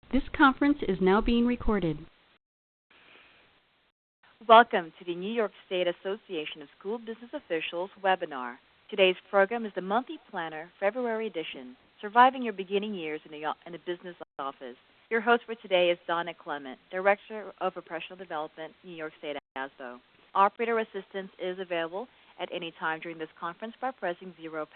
This conference is now being recorded. Welcome to the New York State Association of School Business Officials webinar. Today's program is the Monthly Planner, February edition, Surviving Your Beginning Years in a Business Office. Your host for today is Donna Clement, Director of Professional Development, New York State ASBO. Operator assistance is available at any time during this conference by pressing £0.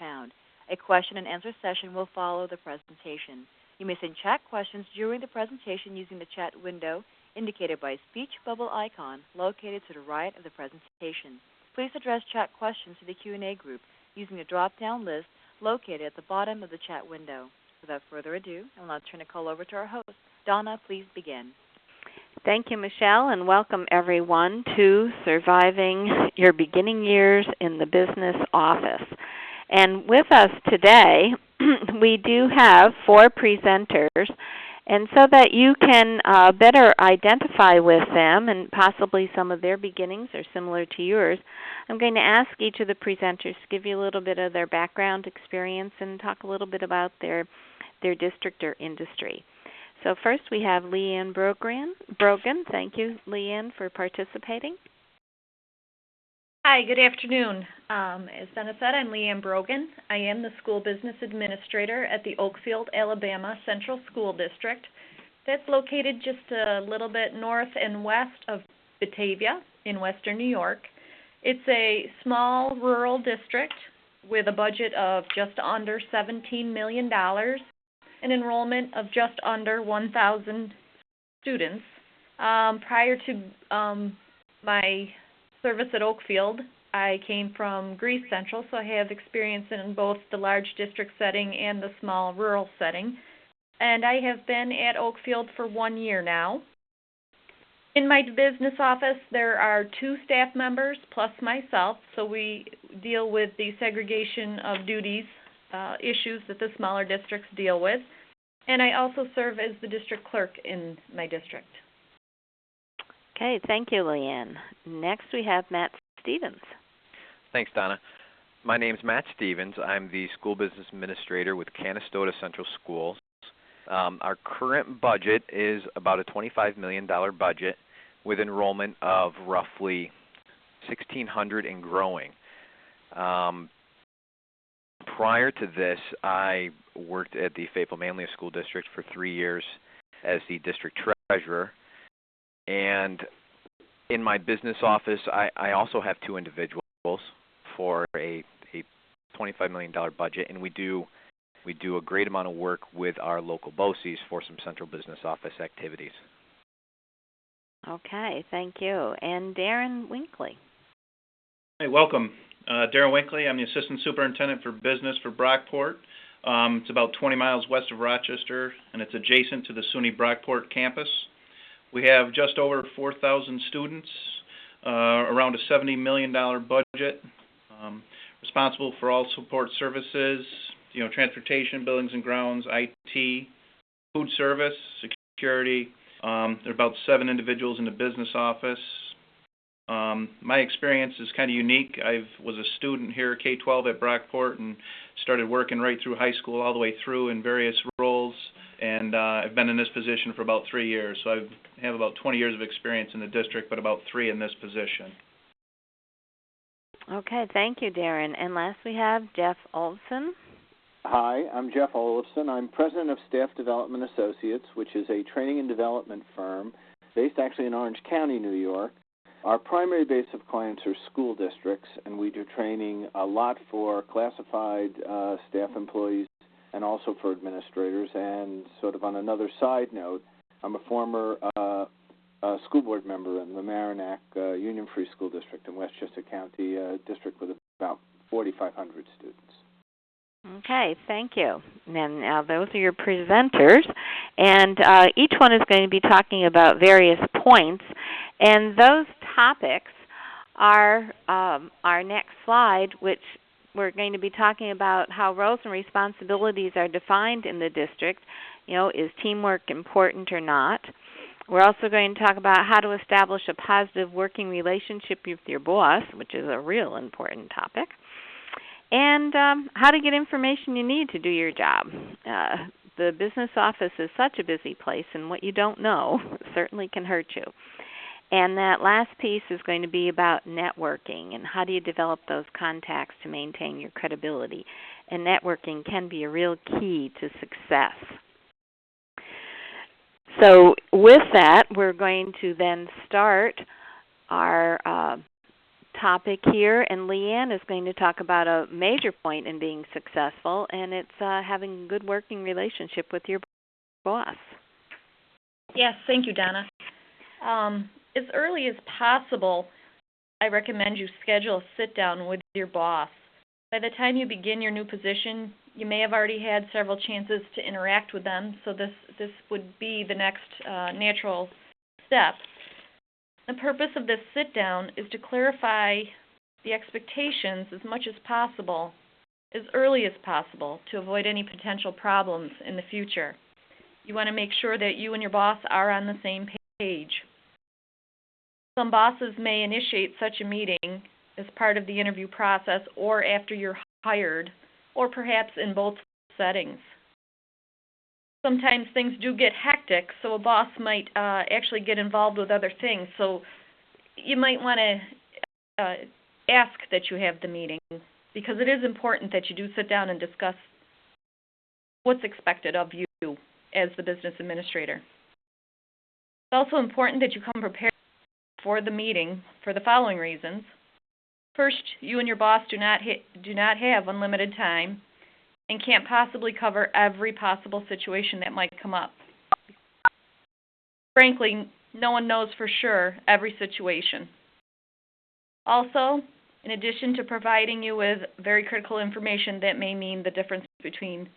A question and answer session will follow the presentation. You may send chat questions during the presentation using the chat window indicated by a speech bubble icon located to the right of the presentation. Please address chat questions to the Q&A group using the drop-down list located at the bottom of the chat window. Without further ado, I will now turn the call over to our host. Donna, please begin. Thank you, Michelle, and welcome everyone to Surviving Your Beginning Years in the Business Office. And with us today, we do have 4 presenters, and so that you can better identify with them and possibly some of their beginnings are similar to yours, I'm going to ask each of the presenters to give you a little bit of their background experience and talk a little bit about their district or industry. So first we have Leanne Brogan. Thank you, Leanne, for participating. Hi, good afternoon. As Donna said, I'm Leanne Brogan. I am the School Business Administrator at the Oakfield, Alabama Central School District. That's located just a little bit north and west of Batavia in western New York. It's a small rural district with a budget of just under $17 million, an enrollment of just under 1,000 students. Prior to my service at Oakfield, I came from Greece Central, so I have experience in both the large district setting and the small rural setting. And I have been at Oakfield for 1 year now. In my business office, there are 2 staff members plus myself, so we deal with the segregation of duties issues that the smaller districts deal with. And I also serve as the district clerk in my district. Okay, thank you, Leanne. Next we have Matt Stevens. Thanks, Donna. My name is Matt Stevens. I'm the School Business Administrator with Canastota Central Schools. Our current budget is about a $25 million budget with enrollment of roughly 1,600 and growing. Prior to this, I worked at the Fayetteville Manlius School District for 3 years as the district treasurer. And in my business office, I also have 2 individuals for a $25 million budget, and we do a great amount of work with our local BOCES for some central business office activities. Okay, thank you. And Darren Winkley. Hey, welcome. Darren Winkley. I'm the Assistant Superintendent for Business for Brockport. It's about 20 miles west of Rochester, and it's adjacent to the SUNY Brockport campus. We have just over 4,000 students, around a $70 million budget, responsible for all support services, transportation, buildings and grounds, IT, food service, security. There are about 7 individuals in the business office. My experience is kind of unique. I was a student here, K-12 at Brockport, and started working right through high school all the way through in various roles, and I've been in this position for about 3 years. So I have about 20 years of experience in the district, but about 3 in this position. Okay, thank you, Darren. And last we have Jeff Olson. Hi, I'm Jeff Olson. I'm president of Staff Development Associates, which is a training and development firm based actually in Orange County, New York. Our primary base of clients are school districts, and we do training a lot for classified staff employees and also for administrators. And sort of on another side note, I'm a former school board member in the Mamaroneck Union Free School District in Westchester County district with about 4,500 students. Okay, thank you. And now those are your presenters, and each one is going to be talking about various points, and those topics are our next slide, which we're going to be talking about how roles and responsibilities are defined in the district. Is teamwork important or not? We're also going to talk about how to establish a positive working relationship with your boss, which is a real important topic. And how to get information you need to do your job. the business office is such a busy place, and what you don't know certainly can hurt you. And that last piece is going to be about networking and how do you develop those contacts to maintain your credibility. And networking can be a real key to success. So with that, we're going to then start our topic here, and Leanne is going to talk about a major point in being successful, and it's having a good working relationship with your boss. Yes, thank you, Donna. As early as possible, I recommend you schedule a sit-down with your boss. By the time you begin your new position, you may have already had several chances to interact with them, so this would be the next natural step. The purpose of this sit-down is to clarify the expectations as much as possible, as early as possible, to avoid any potential problems in the future. You want to make sure that you and your boss are on the same page. Some bosses may initiate such a meeting as part of the interview process or after you're hired, or perhaps in both settings. Sometimes things do get hectic, so a boss might actually get involved with other things. So you might want to ask that you have the meeting, because it is important that you do sit down and discuss what's expected of you as the business administrator. It's also important that you come prepared for the meeting for the following reasons. First, you and your boss do not have unlimited time and can't possibly cover every possible situation that might come up. Frankly, no one knows for sure every situation. Also, in addition to providing you with very critical information that may mean the difference between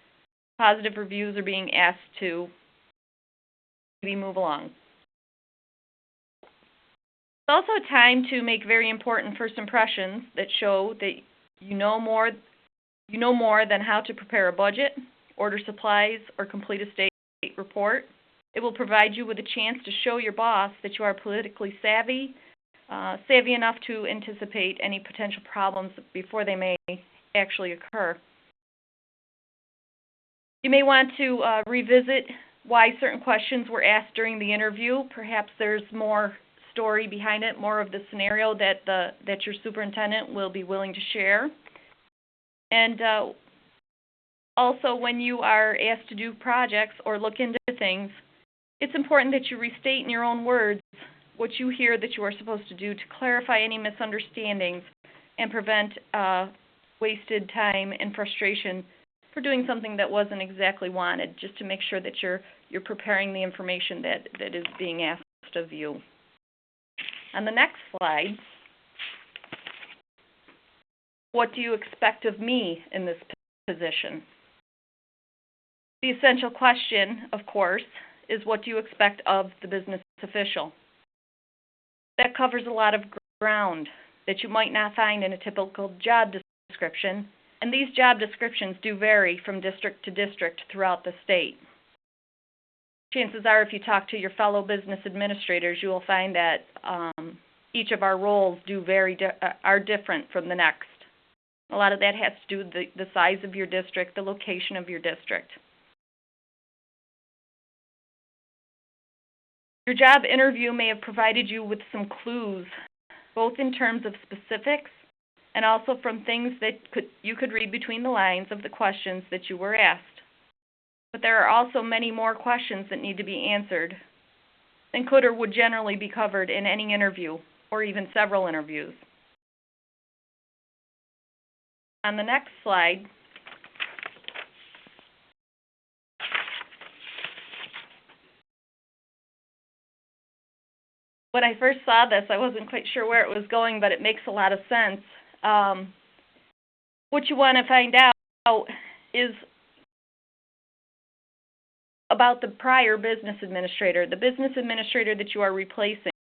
positive reviews or being asked to maybe move along. It's also a time to make very important first impressions that show that you know more than how to prepare a budget, order supplies, or complete a state report. It will provide you with a chance to show your boss that you are politically savvy enough to anticipate any potential problems before they may actually occur. You may want to revisit why certain questions were asked during the interview. Perhaps there's more story behind it, more of the scenario that your superintendent will be willing to share. And also, when you are asked to do projects or look into things, it's important that you restate in your own words what you hear that you are supposed to do to clarify any misunderstandings and prevent wasted time and frustration for doing something that wasn't exactly wanted, just to make sure that you're preparing the information that is being asked of you. On the next slide, what do you expect of me in this position? The essential question, of course, is what do you expect of the business official? That covers a lot of ground that you might not find in a typical job description, and these job descriptions do vary from district to district throughout the state. Chances are, if you talk to your fellow business administrators, you will find that each of our roles are different from the next. A lot of that has to do with the size of your district, the location of your district. Your job interview may have provided you with some clues, both in terms of specifics and also from things that you could read between the lines of the questions that you were asked. But there are also many more questions that need to be answered than could or would generally be covered in any interview, or even several interviews. On the next slide, when I first saw this, I wasn't quite sure where it was going, but it makes a lot of sense. What you want to find out is about the prior business administrator, the business administrator that you are replacing.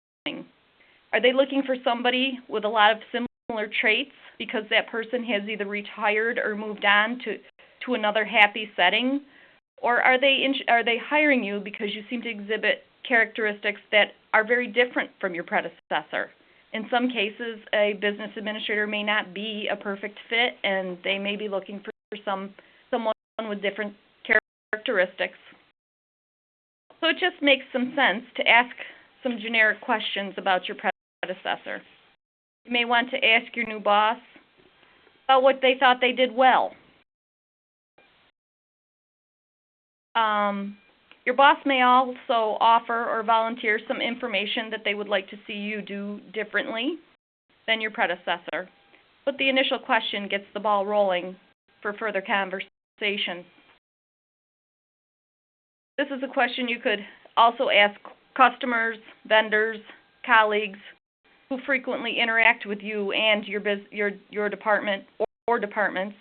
Are they looking for somebody with a lot of similar traits because that person has either retired or moved on to another happy setting? Or are they hiring you because you seem to exhibit characteristics that are very different from your predecessor? In some cases, a business administrator may not be a perfect fit, and they may be looking for someone with different characteristics. So it just makes some sense to ask some generic questions about your predecessor. You may want to ask your new boss about what they thought they did well. Your boss may also offer or volunteer some information that they would like to see you do differently than your predecessor. But the initial question gets the ball rolling for further conversation. This is a question you could also ask customers, vendors, colleagues who frequently interact with you and your department or departments.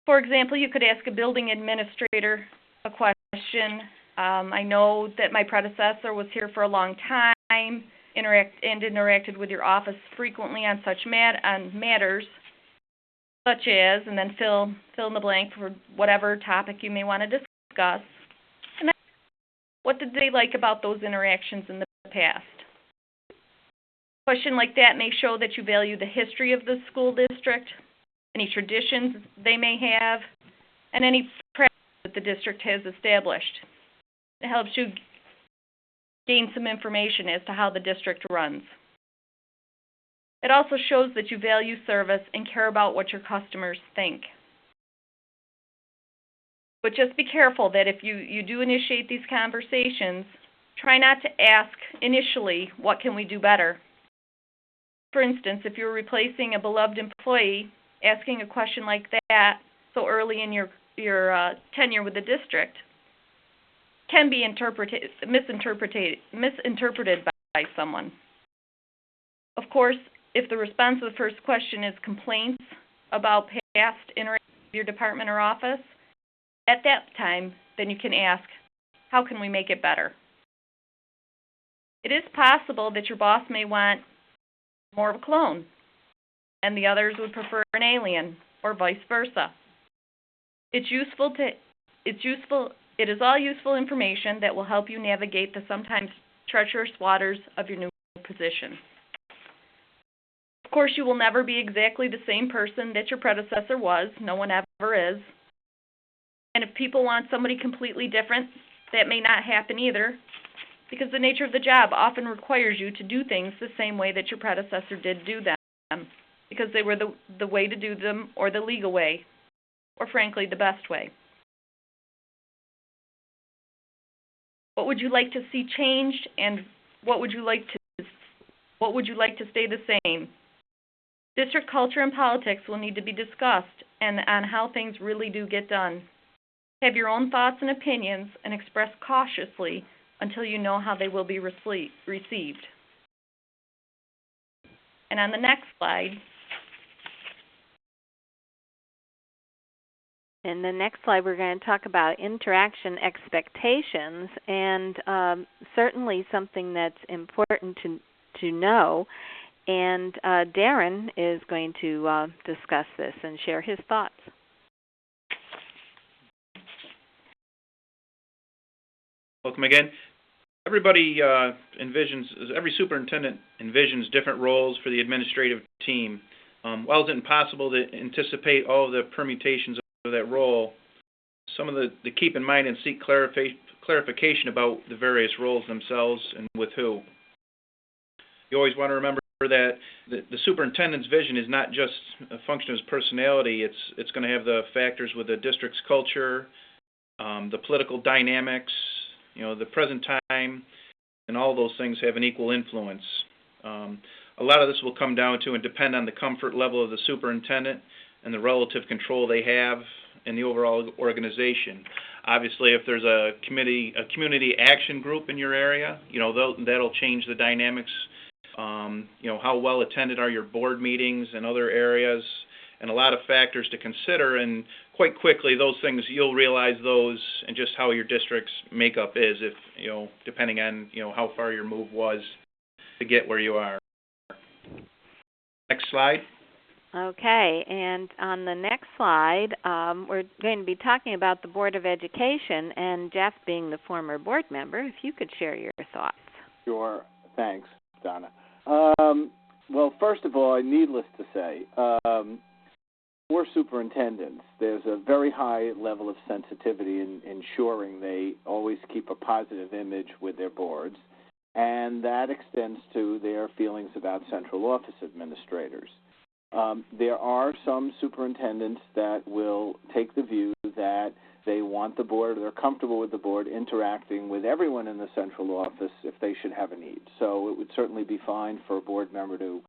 For example, you could ask a building administrator a question. I know that my predecessor was here for a long time, interacted with your office frequently on such matters, such as, and then fill in the blank for whatever topic you may want to discuss. And then, what did they like about those interactions in the past? A question like that may show that you value the history of the school district, any traditions they may have, and any practice that the district has established. It helps you gain some information as to how the district runs. It also shows that you value service and care about what your customers think. But just be careful that if you do initiate these conversations, try not to ask initially, what can we do better? For instance, if you're replacing a beloved employee, asking a question like that so early in your tenure with the district can be misinterpreted by someone. Of course, if the response to the first question is complaints about past interactions with your department or office, at that time, then you can ask, how can we make it better? It is possible that your boss may want more of a clone, and the others would prefer an alien, or vice versa. It is all useful information that will help you navigate the sometimes treacherous waters of your new position. Of course, you will never be exactly the same person that your predecessor was. No one ever is. And if people want somebody completely different, that may not happen either, because the nature of the job often requires you to do things the same way that your predecessor did do them, because they were the way to do them, or the legal way, or frankly, the best way. What would you like to see changed, and what would you like to stay the same? District culture and politics will need to be discussed, and on how things really do get done. Have your own thoughts and opinions, and express cautiously until you know how they will be received. And on the next slide. In the next slide, we're going to talk about interaction expectations, and certainly something that's important to know. And Darren is going to discuss this and share his thoughts. Welcome again. Every superintendent envisions different roles for the administrative team. While it's impossible to anticipate all of the permutations of that role, some of the keep in mind and seek clarification about the various roles themselves and with who. You always want to remember that the superintendent's vision is not just a function of his personality. It's going to have the factors with the district's culture, the political dynamics, the present time, and all those things have an equal influence. A lot of this will come down to and depend on the comfort level of the superintendent and the relative control they have in the overall organization. Obviously, if there's a community action group in your area, that'll change the dynamics. How well attended are your board meetings and other areas, and a lot of factors to consider. And quite quickly, those things, you'll realize those and just how your district's makeup is, if depending on how far your move was to get where you are. Next slide. Okay, and on the next slide, we're going to be talking about the Board of Education, and Jeff, being the former board member, if you could share your thoughts. Sure. Thanks, Donna. Well, first of all, needless to say, for superintendents, there's a very high level of sensitivity in ensuring they always keep a positive image with their boards, and that extends to their feelings about central office administrators. There are some superintendents that will take the view that they want the board, or they're comfortable with the board interacting with everyone in the central office if they should have a need. So it would certainly be fine for a board member to,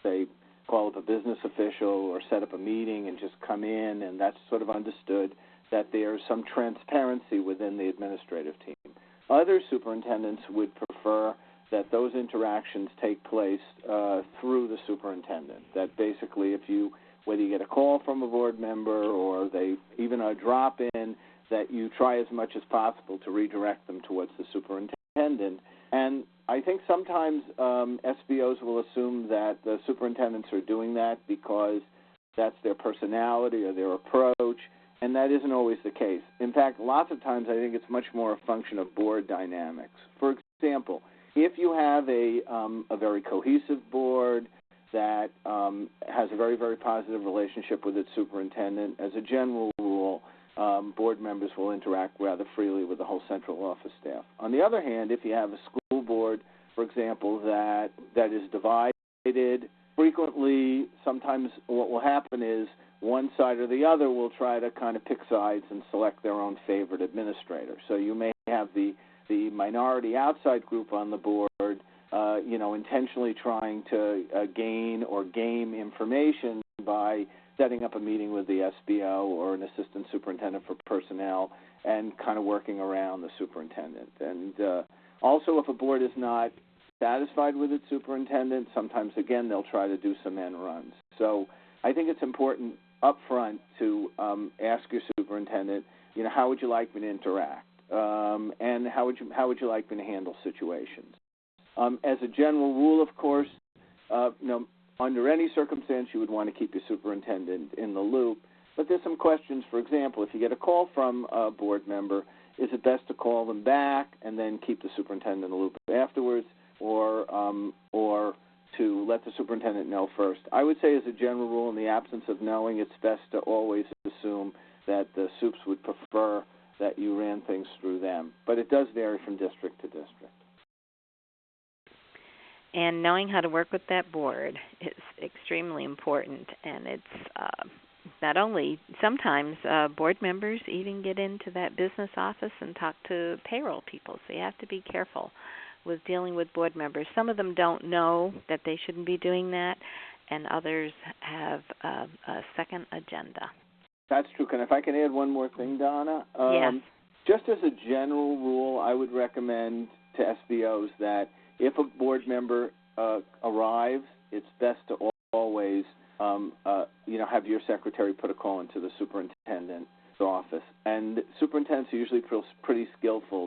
say, call up a business official or set up a meeting and just come in, and that's sort of understood that there's some transparency within the administrative team. Other superintendents would prefer that those interactions take place through the superintendent, that basically whether you get a call from a board member or they even a drop-in, that you try as much as possible to redirect them towards the superintendent. And I think sometimes SBOs will assume that the superintendents are doing that because that's their personality or their approach, and that isn't always the case. In fact, lots of times I think it's much more a function of board dynamics. For example, if you have a very cohesive board that has a very, very positive relationship with its superintendent, as a general rule, board members will interact rather freely with the whole central office staff. On the other hand, if you have a school board, for example, that is divided, frequently, sometimes what will happen is one side or the other will try to kind of pick sides and select their own favorite administrator. So you may have the minority outside group on the board, intentionally trying to gain or game information by setting up a meeting with the SBO or an assistant superintendent for personnel and kind of working around the superintendent. And also, if a board is not satisfied with its superintendent, sometimes, again, they'll try to do some end runs. So I think it's important up front to ask your superintendent, how would you like me to interact? And how would you like me to handle situations? As a general rule, of course, under any circumstance, you would want to keep your superintendent in the loop. But there's some questions. For example, if you get a call from a board member, is it best to call them back and then keep the superintendent in the loop afterwards, or to let the superintendent know first? I would say, as a general rule, in the absence of knowing, it's best to always assume that the SUPs would prefer that you ran things through them. But it does vary from district to district. And knowing how to work with that board is extremely important. And it's not only, sometimes board members even get into that business office and talk to payroll people. So you have to be careful with dealing with board members. Some of them don't know that they shouldn't be doing that, and others have a second agenda. That's true. And if I can add one more thing, Donna. Yes. Just as a general rule, I would recommend to SBOs that if a board member arrives, it's best to always, have your secretary put a call into the superintendent's office. And superintendents are usually pretty skillful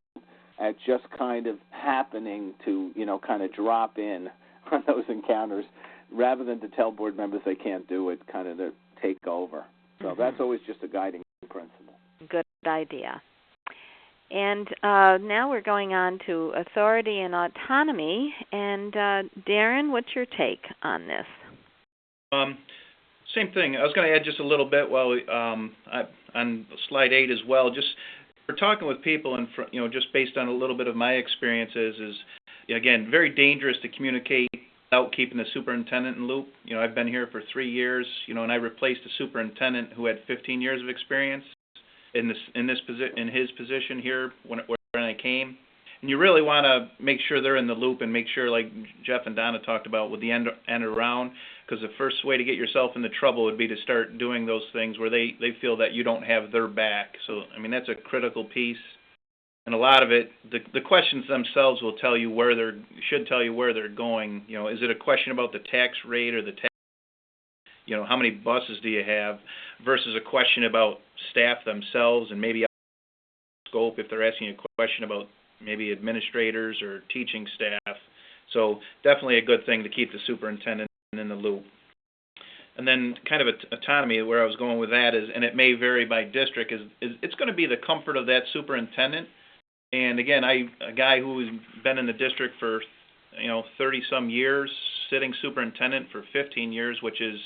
at just kind of happening to, kind of drop in on those encounters, rather than to tell board members they can't do it, kind of to take over. So that's always just a guiding principle. Good idea. And now we're going on to authority and autonomy. And Darren, what's your take on this? Same thing. I was going to add just a little bit on slide 8 as well. Just we're talking with people, and just based on a little bit of my experiences, is again very dangerous to communicate without keeping the superintendent in loop. I've been here for 3 years, and I replaced a superintendent who had 15 years of experience in his position here when I came. And you really want to make sure they're in the loop and make sure, like Jeff and Donna talked about, with the end around, because the first way to get yourself into trouble would be to start doing those things where they feel that you don't have their back. So, that's a critical piece. And a lot of it, the questions themselves will tell you should tell you where they're going. Is it a question about the tax rate or the tax, how many buses do you have, versus a question about staff themselves and maybe scope if they're asking a question about maybe administrators or teaching staff. So definitely a good thing to keep the superintendent in the loop. And then kind of autonomy, where I was going with that is, and it may vary by district, is it's going to be the comfort of that superintendent. And again, a guy who's been in the district for 30-some years, sitting superintendent for 15 years, which is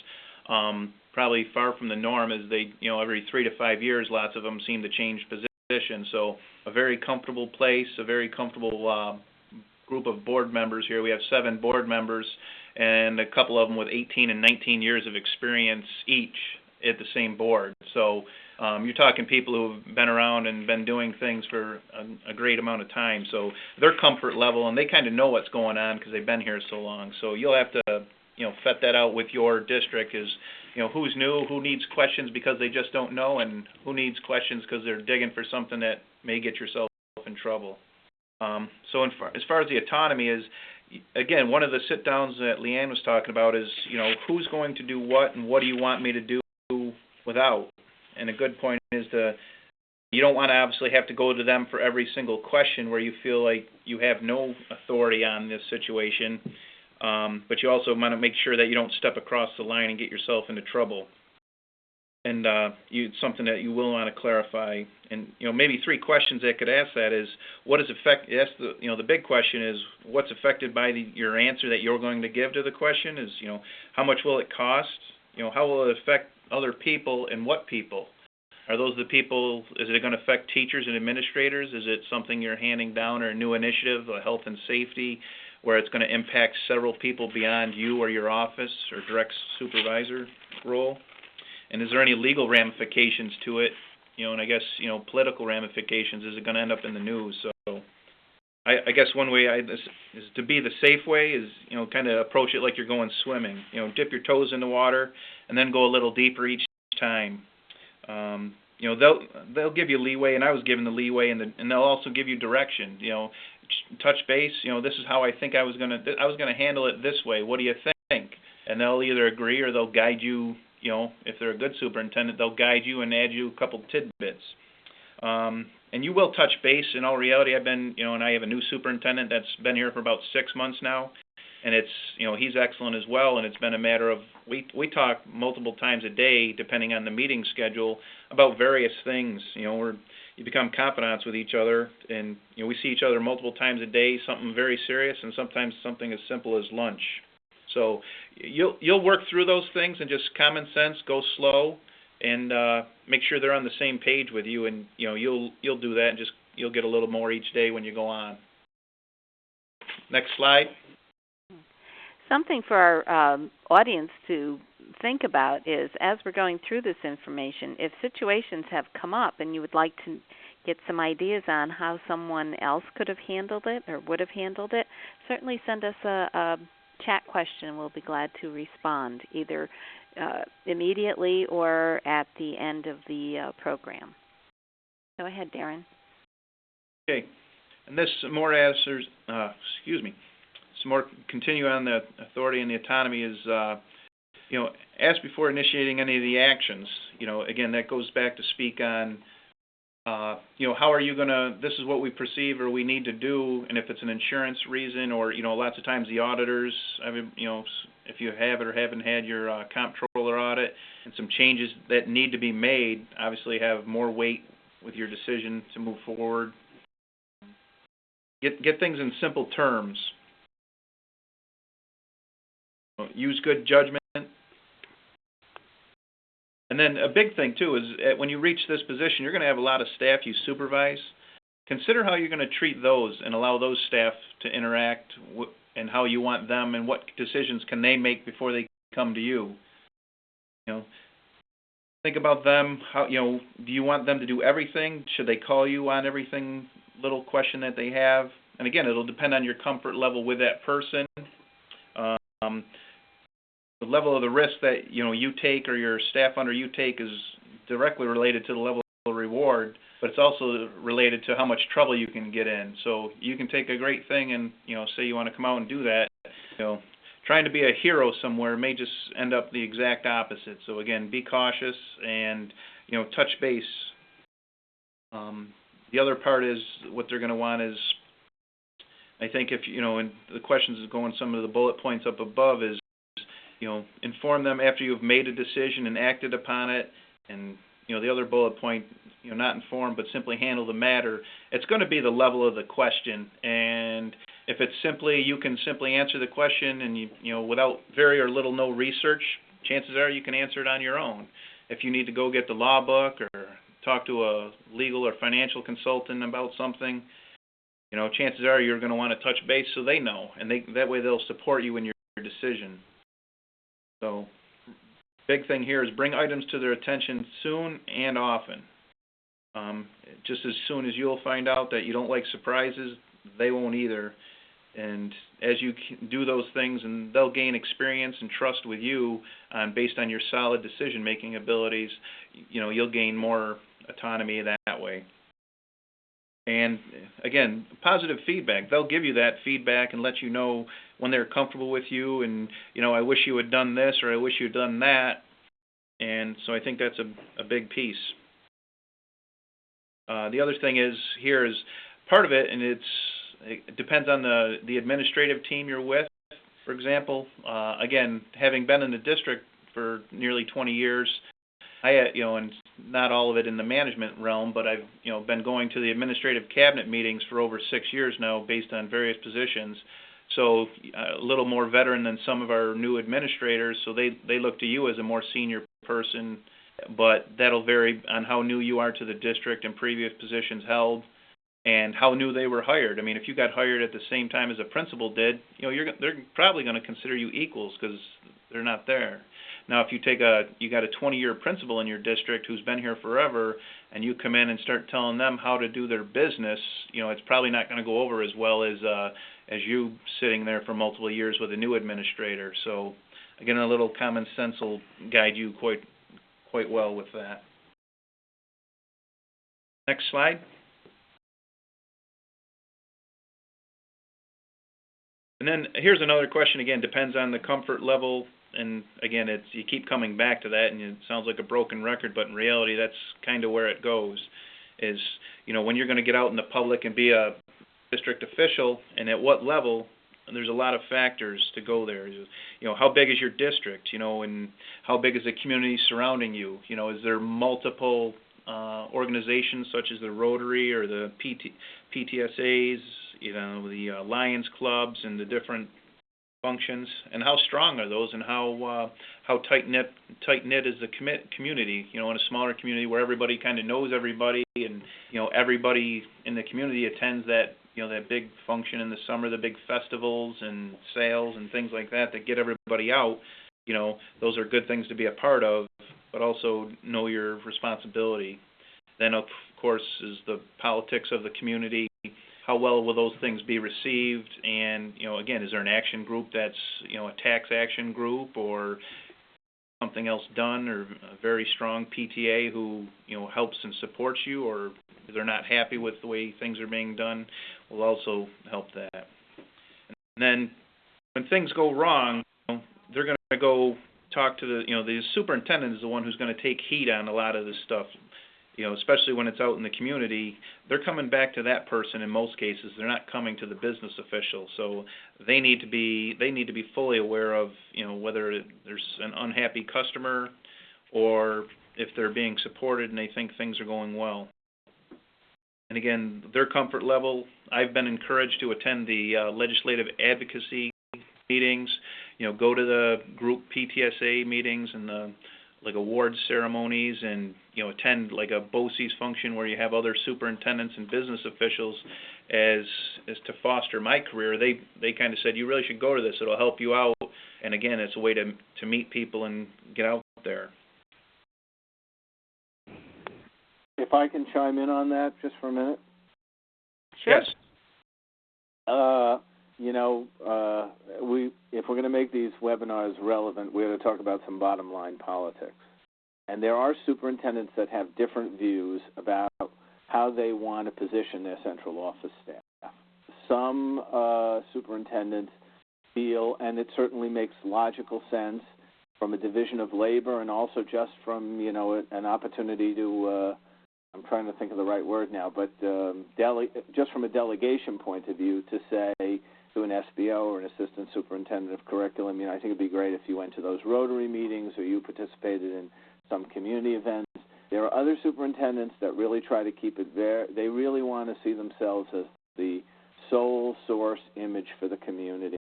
probably far from the norm, as they, every 3 to 5 years, lots of them seem to change position. So a very comfortable place, a very comfortable group of board members here. We have 7 board members, and a couple of them with 18 and 19 years of experience each at the same board. So you're talking people who have been around and been doing things for a great amount of time. So their comfort level, and they kind of know what's going on because they've been here so long. So you'll have to, vet that out with your district, is, who's new, who needs questions because they just don't know, and who needs questions because they're digging for something that may get yourself in trouble. So as far as the autonomy is, again, one of the sit-downs that Leanne was talking about is, who's going to do what and what do you want me to do without? And a good point is you don't want to obviously have to go to them for every single question where you feel like you have no authority on this situation, but you also want to make sure that you don't step across the line and get yourself into trouble. And it's something that you will want to clarify. And maybe 3 questions that could ask that is, what is the big question is, what's affected by your answer that you're going to give to the question? Is how much will it cost? How will it affect other people, and what people? Are those the people? Is it going to affect teachers and administrators? Is it something you're handing down, or a new initiative, a health and safety, where it's going to impact several people beyond you or your office or direct supervisor role? And is there any legal ramifications to it? And I guess, political ramifications. Is it going to end up in the news? So I guess one way is to be the safe way is, kind of approach it like you're going swimming. Dip your toes in the water and then go a little deeper each time. They'll give you leeway, and I was given the leeway, and they'll also give you direction. Touch base. This is how I think I was gonna handle it this way. What do you think? And they'll either agree or they'll guide you. If they're a good superintendent, they'll guide you and add you a couple tidbits. And you will touch base. In all reality, I've been, and I have a new superintendent that's been here for about 6 months now, and it's, he's excellent as well. And it's been a matter of we talk multiple times a day, depending on the meeting schedule, about various things. You become confidants with each other, and we see each other multiple times a day. Something very serious, and sometimes something as simple as lunch. So you'll work through those things, and just common sense, go slow, and make sure they're on the same page with you, and you'll do that, and you'll get a little more each day when you go on. Next slide. Something for our audience to think about is, as we're going through this information, if situations have come up and you would like to get some ideas on how someone else could have handled it or would have handled it, certainly send us a chat question. We'll be glad to respond, either immediately or at the end of the program. Go ahead, Darren. Okay, and this more answers. Some more continue on the authority and the autonomy is, ask before initiating any of the actions. Again, that goes back to speak on, how are you going to, this is what we perceive or we need to do, and if it's an insurance reason or, lots of times the auditors, if you have or haven't had your comptroller audit, and some changes that need to be made, obviously have more weight with your decision to move forward. Get things in simple terms. Use good judgment. And then a big thing, too, is when you reach this position, you're going to have a lot of staff you supervise. Consider how you're going to treat those and allow those staff to interact and how you want them and what decisions can they make before they come to you. Think about them. How, do you want them to do everything? Should they call you on everything, little question that they have? And again, it'll depend on your comfort level with that person. The level of the risk that you take or your staff under you take is directly related to the level of reward, but it's also related to how much trouble you can get in. So you can take a great thing and say you want to come out and do that. Trying to be a hero somewhere may just end up the exact opposite. So again, be cautious and touch base. The other part is what they're going to want is, I think if and the questions is going some of the bullet points up above is, inform them after you've made a decision and acted upon it. And, the other bullet point, not inform, but simply handle the matter. It's going to be the level of the question. And if it's simply, you can simply answer the question and, without very or little no research, chances are you can answer it on your own. If you need to go get the law book or talk to a legal or financial consultant about something, chances are you're going to want to touch base so they know, and that way they'll support you in your decision. So, big thing here is bring items to their attention soon and often. Just as soon as you'll find out that you don't like surprises, they won't either. And as you do those things, and they'll gain experience and trust with you based on your solid decision-making abilities, you'll gain more autonomy that way. And again, positive feedback. They'll give you that feedback and let you know when they're comfortable with you and, I wish you had done this or I wish you had done that. And so I think that's a big piece. The other thing is part of it, and it depends on the administrative team you're with. For example, again, having been in the district for nearly 20 years, and not all of it in the management realm, but I've, been going to the administrative cabinet meetings for over 6 years now based on various positions. So a little more veteran than some of our new administrators, so they look to you as a more senior person, but that'll vary on how new you are to the district and previous positions held and how new they were hired. I mean, if you got hired at the same time as a principal did, they're probably going to consider you equals because they're not there. Now, if you got a 20-year principal in your district who's been here forever, and you come in and start telling them how to do their business, it's probably not going to go over as well as you sitting there for multiple years with a new administrator. So, again, a little common sense will guide you quite well with that. Next slide. And then here's another question. Again, depends on the comfort level. And again, you keep coming back to that, and it sounds like a broken record, but in reality, that's kind of where it goes. Is when you're going to get out in the public and be a district official, and at what level. There's a lot of factors to go there. How big is your district? And how big is the community surrounding you? Is there multiple organizations such as the Rotary or the PTSAs? The Lions clubs and the different functions, and how strong are those, and how tight knit is the community? In a smaller community where everybody kind of knows everybody, and everybody in the community attends that that big function in the summer, the big festivals and sales and things like that get everybody out. Those are good things to be a part of, but also know your responsibility. Then, of course, is the politics of the community. How well will those things be received? And, again, is there an action group that's, a tax action group or something else done, or a very strong PTA who, helps and supports you, or if they're not happy with the way things are being done, will also help that. And then when things go wrong, they're going to go talk to the superintendent is the one who's going to take heat on a lot of this stuff. Especially when it's out in the community, they're coming back to that person in most cases. They're not coming to the business official. So they need to be fully aware of, whether there's an unhappy customer or if they're being supported and they think things are going well. And again, their comfort level, I've been encouraged to attend the legislative advocacy meetings, go to the group PTSA meetings and the award ceremonies, and attend like a BOCES function where you have other superintendents and business officials as to foster my career. They kind of said, you really should go to this, it'll help you out. And again, it's a way to meet people and get out there. If I can chime in on that just for a minute. Sure. Yes. If we're going to make these webinars relevant, we have to talk about some bottom line politics. And there are superintendents that have different views about how they want to position their central office staff. Some superintendents feel, and it certainly makes logical sense from a division of labor and also just from, an opportunity to, I'm trying to think of the right word now, but just from a delegation point of view to say to an SBO or an assistant superintendent of curriculum, I think it'd be great if you went to those Rotary meetings or you participated in some community events. There are other superintendents that really try to keep it there. They really want to see themselves as the sole source image for the community.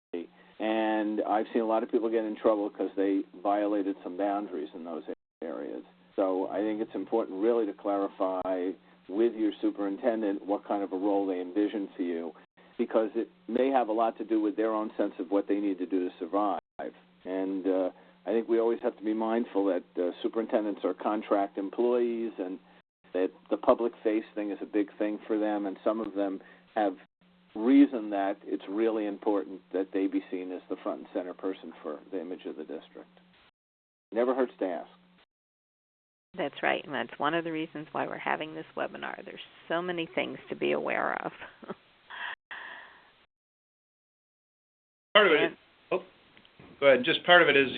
And I've seen a lot of people get in trouble because they violated some boundaries in those areas. So I think it's important really to clarify with your superintendent what kind of a role they envision for you, because it may have a lot to do with their own sense of what they need to do to survive. And I think we always have to be mindful that superintendents are contract employees and that the public face thing is a big thing for them, and some of them have reason that it's really important that they be seen as the front and center person for the image of the district. Never hurts to ask. That's right, and that's one of the reasons why we're having this webinar. There's so many things to be aware of. Part of it, go ahead. Just part of it is,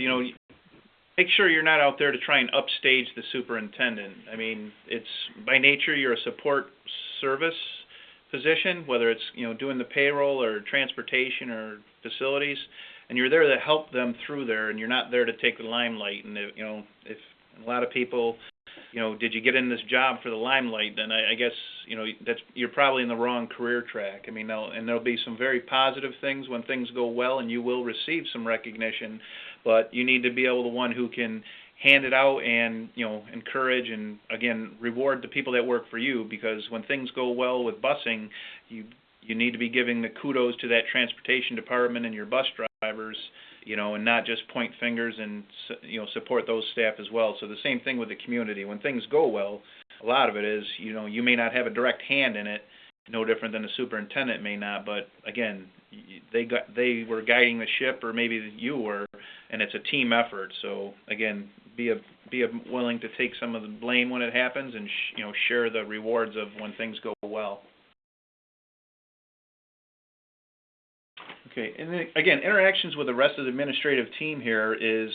make sure you're not out there to try and upstage the superintendent. I mean, it's by nature you're a support service position, whether it's doing the payroll or transportation or facilities, and you're there to help them through there, and you're not there to take the limelight. And if a lot of people, did you get in this job for the limelight? Then I guess you're probably in the wrong career track. I mean, there'll be some very positive things when things go well, and you will receive some recognition, but you need to be able to one who can hand it out and encourage and again reward the people that work for you, because when things go well with busing, you need to be giving the kudos to that transportation department and your bus drivers, and not just point fingers and support those staff as well. So the same thing with the community. When things go well, a lot of it is you may not have a direct hand in it, no different than the superintendent may not, but again, they were guiding the ship, or maybe you were, and it's a team effort. So again, be willing to take some of the blame when it happens, and share the rewards of when things go well. Okay, and then again, interactions with the rest of the administrative team here is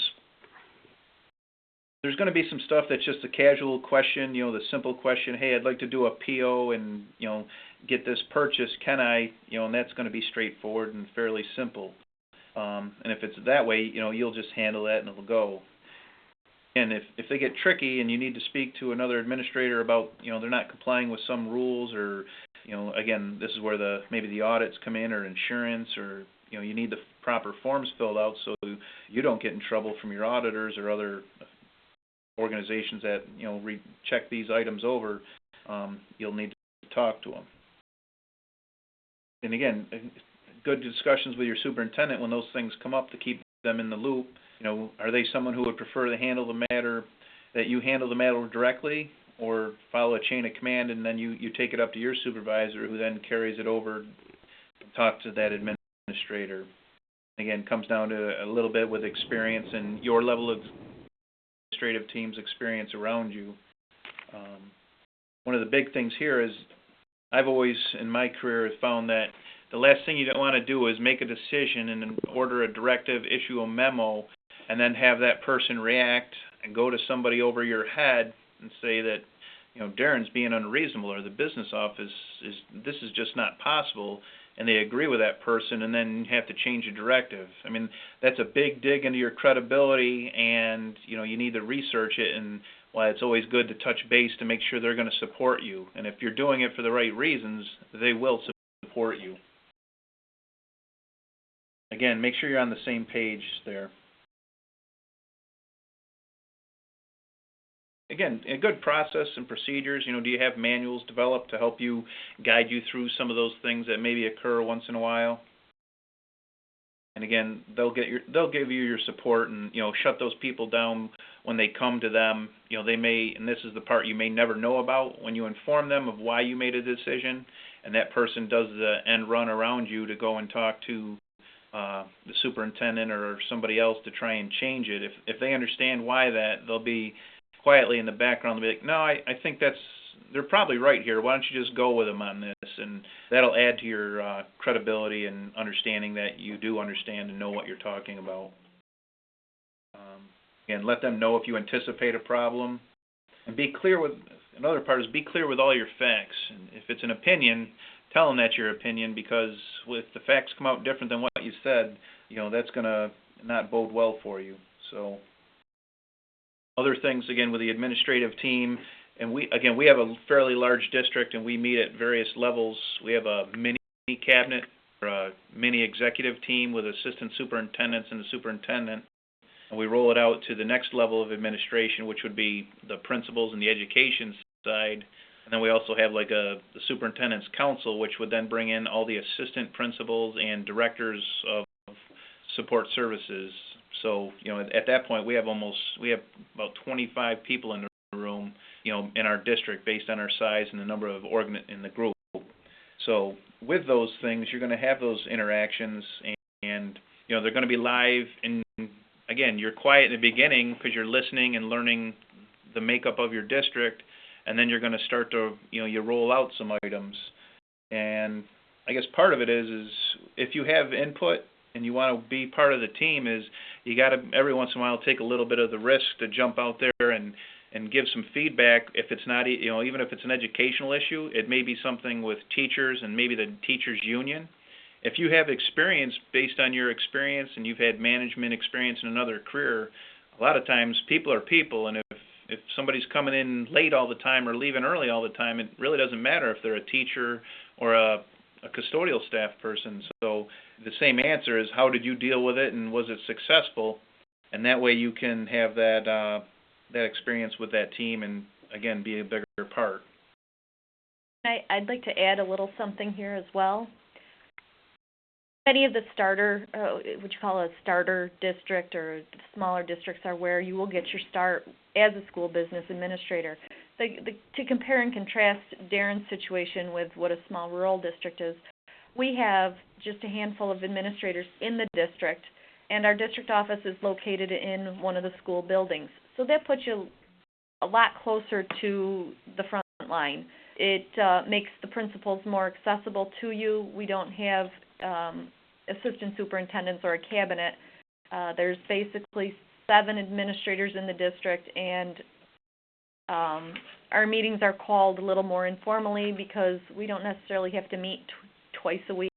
there's going to be some stuff that's just a casual question, the simple question, hey, I'd like to do a PO and get this purchase, can I? And that's going to be straightforward and fairly simple. And if it's that way, you'll just handle that and it'll go. And if they get tricky and you need to speak to another administrator about, they're not complying with some rules, or, again, this is where maybe the audits come in, or insurance, or, you need the proper forms filled out so you don't get in trouble from your auditors or other organizations that, check these items over, you'll need to talk to them. And again, good discussions with your superintendent when those things come up to keep them in the loop. Are they someone who would prefer to handle the matter, that you handle the matter directly, or follow a chain of command and then you take it up to your supervisor, who then carries it over and talk to that administrator? Again, comes down to a little bit with experience and your level of administrative team's experience around you. One of the big things here is I've always, in my career, found that the last thing you don't want to do is make a decision and order a directive, issue a memo, and then have that person react and go to somebody over your head and say that, Darren's being unreasonable, or the business office this is just not possible, and they agree with that person, and then have to change a directive. I mean, that's a big dig into your credibility, and, you need to research it, and why it's always good to touch base to make sure they're going to support you. And if you're doing it for the right reasons, they will support you. Again, make sure you're on the same page there. Again, a good process and procedures. Do you have manuals developed to help you guide you through some of those things that maybe occur once in a while? And again, they'll give you your support, and shut those people down when they come to them. They may, and this is the part you may never know about, when you inform them of why you made a decision, and that person does the end run around you to go and talk to the superintendent or somebody else to try and change it. If they understand why they'll be quietly in the background, they'll be like, no, I think they're probably right here. Why don't you just go with them on this? And that'll add to your credibility and understanding that you do understand and know what you're talking about. Again, let them know if you anticipate a problem. And be clear with, another part is be clear with all your facts. And if it's an opinion, tell them that's your opinion, because if the facts come out different than what you said, that's going to not bode well for you. So other things, again, with the administrative team, and we have a fairly large district, and we meet at various levels. We have a mini cabinet a mini executive team with assistant superintendents and the superintendent, and we roll it out to the next level of administration, which would be the principals and the education side. And then we also have like the superintendent's council, which would then bring in all the assistant principals and directors of support services. So, at that point, we have about 25 people in the room, in our district based on our size and the number of in the group. So with those things, you're going to have those interactions, and they're going to be live. And again, you're quiet in the beginning because you're listening and learning the makeup of your district, and then you're going to start to, you roll out some items. And I guess part of it is if you have input and you want to be part of the team, is you got to every once in a while take a little bit of the risk to jump out there and give some feedback. If it's not, even if it's an educational issue, it may be something with teachers and maybe the teachers union. If you have experience based on your experience and you've had management experience in another career, a lot of times people are people, and if somebody's coming in late all the time or leaving early all the time, it really doesn't matter if they're a teacher or a custodial staff person. So the same answer is, how did you deal with it, and was it successful? And that way you can have that experience with that team and, again, be a bigger part. I'd like to add a little something here as well. Many of the starter, what you call a starter district or smaller districts, are where you will get your start as a school business administrator. To compare and contrast Darren's situation with what a small rural district is, we have just a handful of administrators in the district, and our district office is located in one of the school buildings. So that puts you a lot closer to the front line. It makes the principals more accessible to you. We don't have assistant superintendents or a cabinet. There's basically 7 administrators in the district, and our meetings are called a little more informally because we don't necessarily have to meet twice a week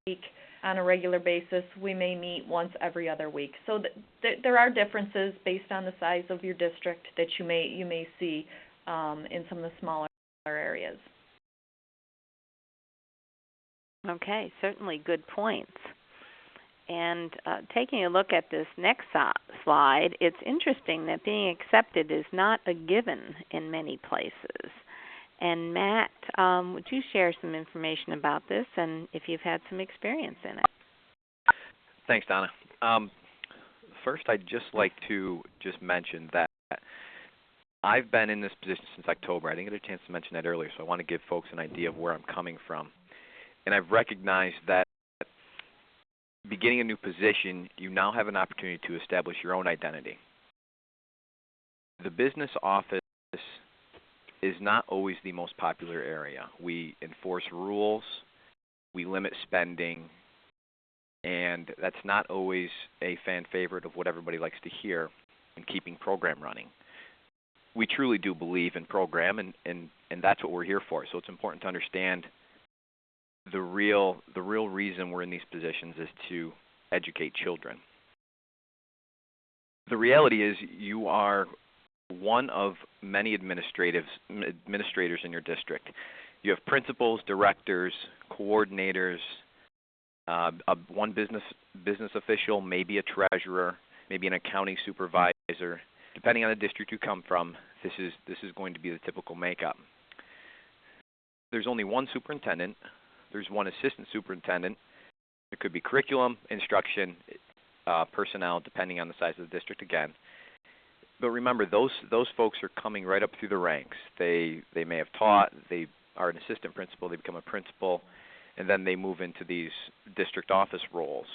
on a regular basis. We may meet once every other week. So there are differences based on the size of your district that you may see in some of the smaller areas. Okay, certainly good points. And taking a look at this next slide, it's interesting that being accepted is not a given in many places. And Matt, would you share some information about this and if you've had some experience in it? Thanks, Donna. First, I'd just like to mention that I've been in this position since October. I didn't get a chance to mention that earlier, so I want to give folks an idea of where I'm coming from. And I've recognized that beginning a new position, you now have an opportunity to establish your own identity. The business office is not always the most popular area. We enforce rules, we limit spending, and that's not always a fan favorite of what everybody likes to hear in keeping program running. We truly do believe in program, and that's what we're here for. So it's important to understand the real reason we're in these positions is to educate children. The reality is you are one of many administrators in your district. You have principals, directors, coordinators, one business official, maybe a treasurer, maybe an accounting supervisor. Depending on the district you come from, this is going to be the typical makeup. There's only one superintendent. There's one assistant superintendent. It could be curriculum, instruction, personnel, depending on the size of the district again. But remember, those folks are coming right up through the ranks. They may have taught, they are an assistant principal, they become a principal, and then they move into these district office roles.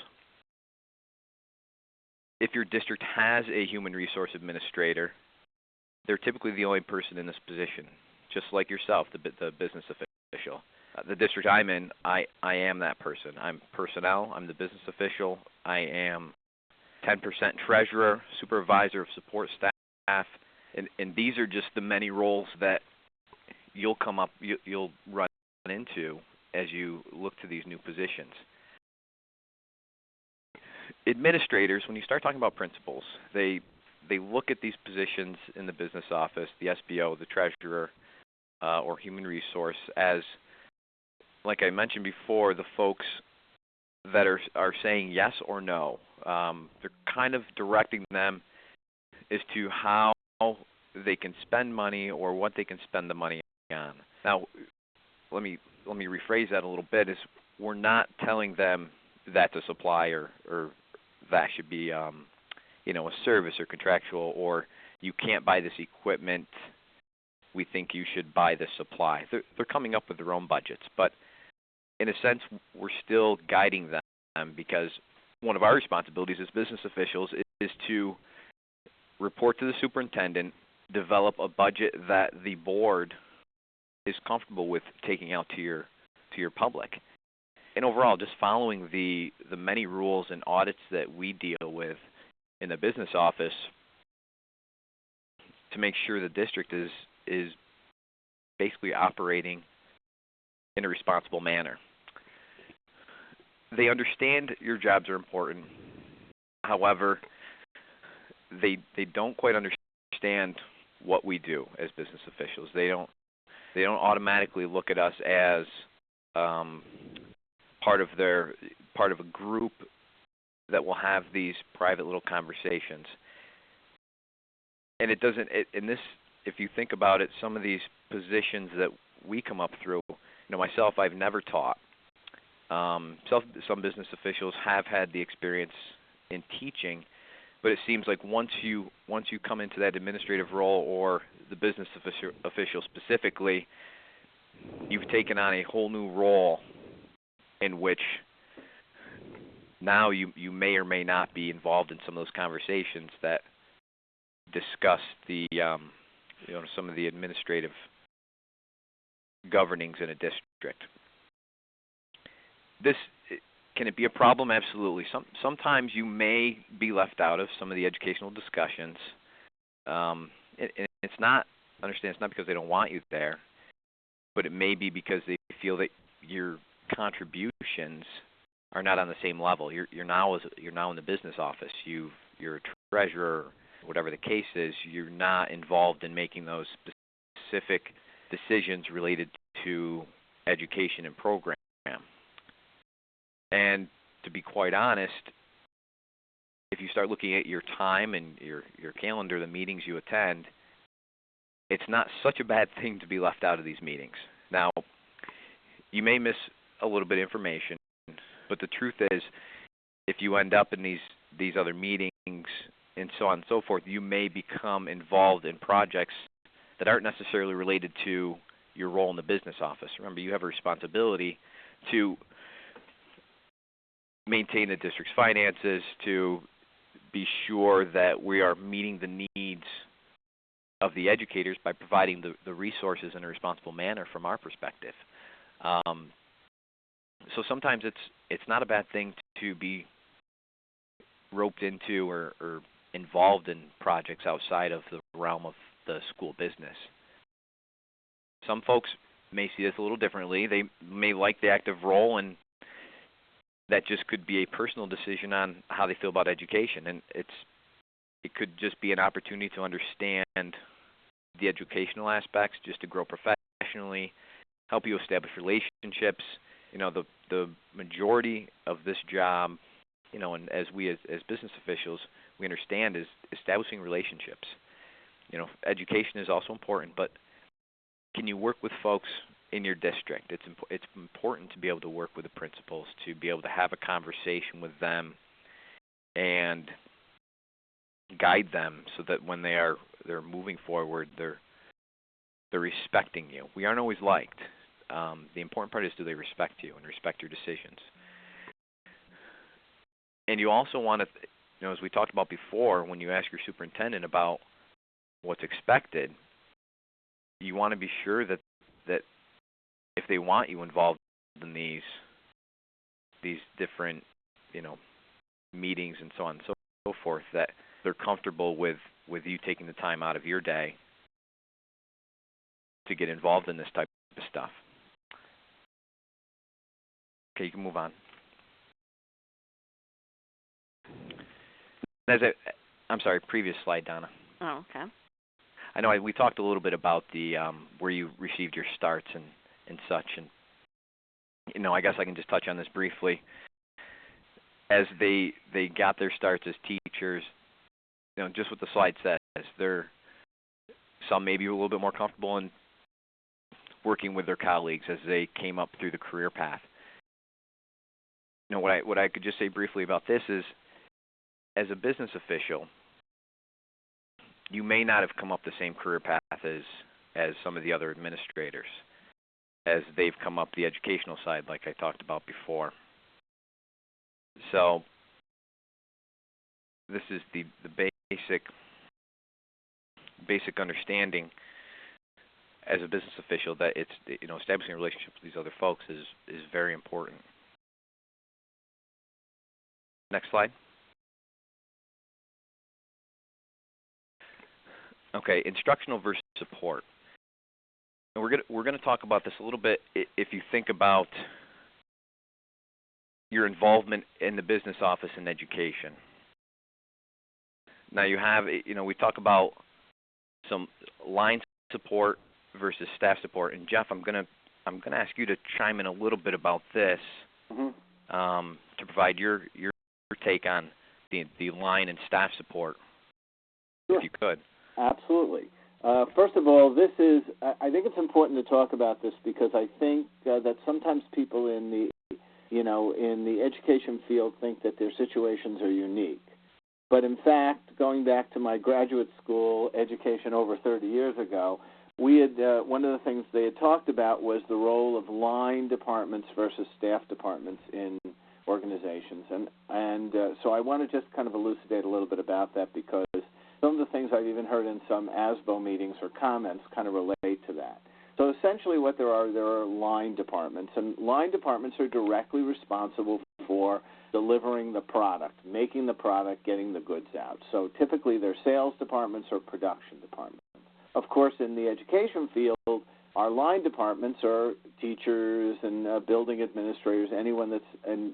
If your district has a human resource administrator, they're typically the only person in this position, just like yourself, the business official. The district I'm in, I am that person. I'm personnel, I'm the business official, I am 10% treasurer, supervisor of support staff, and these are just the many roles that you'll run into as you look to these new positions. Administrators, when you start talking about principals, they look at these positions in the business office, the SBO, the treasurer, or human resource as, like I mentioned before, the folks that are saying yes or no. They're kind of directing them as to how they can spend money or what they can spend the money on. Now, let me rephrase that a little bit. Is we're not telling them that's a supply or that should be a service or contractual, or you can't buy this equipment, we think you should buy this supply. They're coming up with their own budgets, but in a sense we're still guiding them, because one of our responsibilities as business officials is to report to the superintendent, develop a budget that the board is comfortable with taking out to your public. And overall, just following the many rules and audits that we deal with in the business office to make sure the district is basically operating in a responsible manner. They understand your jobs are important. However, they don't quite understand what we do as business officials. They don't automatically look at us as part of a group that will have these private little conversations. And it doesn't. If you think about it, some of these positions that we come up through, myself, I've never taught. Some business officials have had the experience in teaching, but it seems like once you come into that administrative role, or the business official specifically, you've taken on a whole new role in which now you may or may not be involved in some of those conversations that discuss the some of the administrative governings in a district. Can it be a problem? Absolutely. Sometimes you may be left out of some of the educational discussions. And it's not because they don't want you there, but it may be because they feel that your contributions are not on the same level. You're now in the business office. You're a treasurer, whatever the case is. You're not involved in making those specific decisions related to education and program. And to be quite honest, if you start looking at your time and your calendar, the meetings you attend, it's not such a bad thing to be left out of these meetings. Now, you may miss a little bit of information, but the truth is, if you end up in these other meetings and so on and so forth, you may become involved in projects that aren't necessarily related to your role in the business office. Remember, you have a responsibility to maintain the district's finances, to be sure that we are meeting the needs of the educators by providing the resources in a responsible manner from our perspective. So sometimes it's not a bad thing to be roped into or involved in projects outside of the realm of the school business. Some folks may see this a little differently. They may like the active role, and that just could be a personal decision on how they feel about education. And it could just be an opportunity to understand the educational aspects, just to grow professionally, help you establish relationships. The majority of this job, and as business officials, we understand is establishing relationships. Education is also important, but can you work with folks in your district? It's important to be able to work with the principals, to be able to have a conversation with them and guide them so that when they're moving forward, they're respecting you. We aren't always liked. The important part is, do they respect you and respect your decisions? And you also want to, as we talked about before, when you ask your superintendent about what's expected, you want to be sure that if they want you involved in these different, meetings and so on and so forth, that they're comfortable with you taking the time out of your day to get involved in this type of stuff. Okay, you can move on. Previous slide, Donna. Oh, okay. I know we talked a little bit about the where you received your starts and such, and I guess I can just touch on this briefly. as they got their starts as teachers, just what the slide says, some may be a little bit more comfortable in working with their colleagues as they came up through the career path. What I could just say briefly about this is, as a business official, you may not have come up the same career path as some of the other administrators, as they've come up the educational side, like I talked about before. So this is the basic understanding as a business official that it's establishing a relationship with these other folks is very important. Next slide. Okay, instructional versus support. And we're going to talk about this a little bit if you think about your involvement in the business office and education. Now you have, we talk about some line support versus staff support, and Jeff, I'm going to ask you to chime in a little bit about this to provide your take on the line and staff support, Sure. if you could. Absolutely. First of all, I think it's important to talk about this because I think that sometimes people in the education field think that their situations are unique. But in fact, going back to my graduate school education over 30 years ago, we had one of the things they had talked about was the role of line departments versus staff departments in organizations. And so I want to just kind of elucidate a little bit about that because some of the things I've even heard in some ASBO meetings or comments kind of relate to that. So essentially what there are line departments, and line departments are directly responsible for delivering the product, making the product, getting the goods out. So typically they're sales departments or production departments. Of course, in the education field, our line departments are teachers and building administrators, anyone that's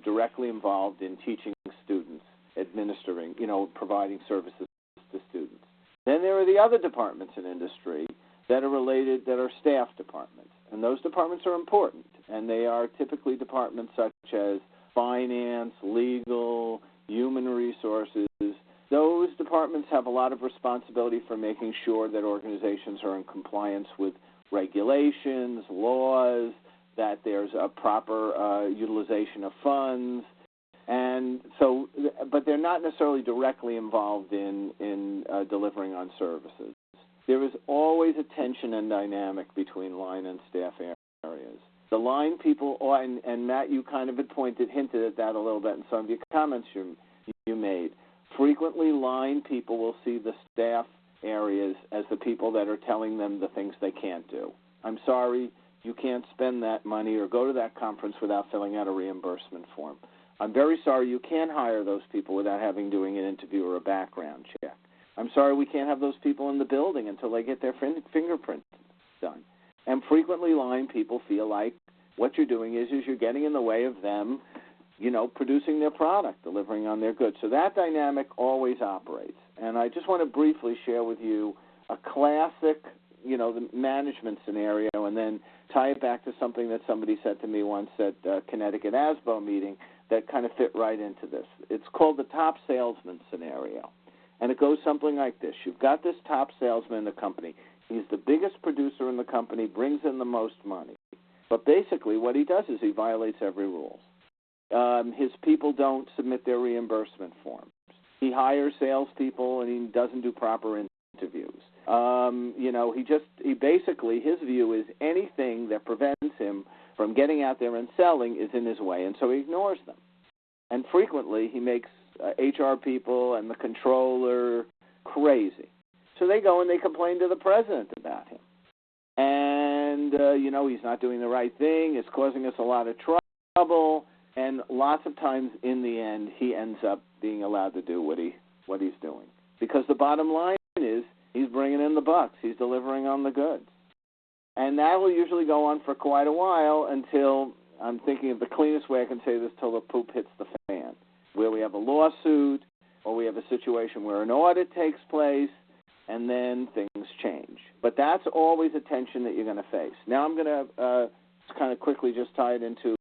directly involved in teaching students, administering, providing services to students. Then there are the other departments in industry that are related, that are staff departments. And those departments are important. And they are typically departments such as finance, legal, human resources. Those departments have a lot of responsibility for making sure that organizations are in compliance with regulations, laws, that there's a proper utilization of funds. And so, but they're not necessarily directly involved in delivering on services. There is always a tension and dynamic between line and staff areas. The line people, and Matt, you kind of hinted at that a little bit in some of your comments you made. Frequently, line people will see the staff areas as the people that are telling them the things they can't do. I'm sorry, you can't spend that money or go to that conference without filling out a reimbursement form. I'm very sorry you can't hire those people without doing an interview or a background check. I'm sorry we can't have those people in the building until they get their fingerprints done. And frequently line people feel like what you're doing is you're getting in the way of them, producing their product, delivering on their goods. So that dynamic always operates. And I just want to briefly share with you a classic, the management scenario, and then tie it back to something that somebody said to me once at Connecticut ASBO meeting that kind of fit right into this. It's called the top salesman scenario. And it goes something like this. You've got this top salesman in the company. He's the biggest producer in the company, brings in the most money. But basically what he does is he violates every rule. His people don't submit their reimbursement forms. He hires salespeople and he doesn't do proper interviews. He basically, his view is anything that prevents him from getting out there and selling is in his way, and so he ignores them. And frequently he makes HR people and the controller crazy. So they go and they complain to the president about him. And, he's not doing the right thing. It's causing us a lot of trouble. And lots of times in the end, he ends up being allowed to do what he's doing. Because the bottom line is he's bringing in the bucks. He's delivering on the goods. And that will usually go on for quite a while until, I'm thinking of the cleanest way I can say this, till the poop hits the fan, where we have a lawsuit or we have a situation where an audit takes place, and then things change. But that's always a tension that you're going to face. Now I'm going to kind of quickly just tie it into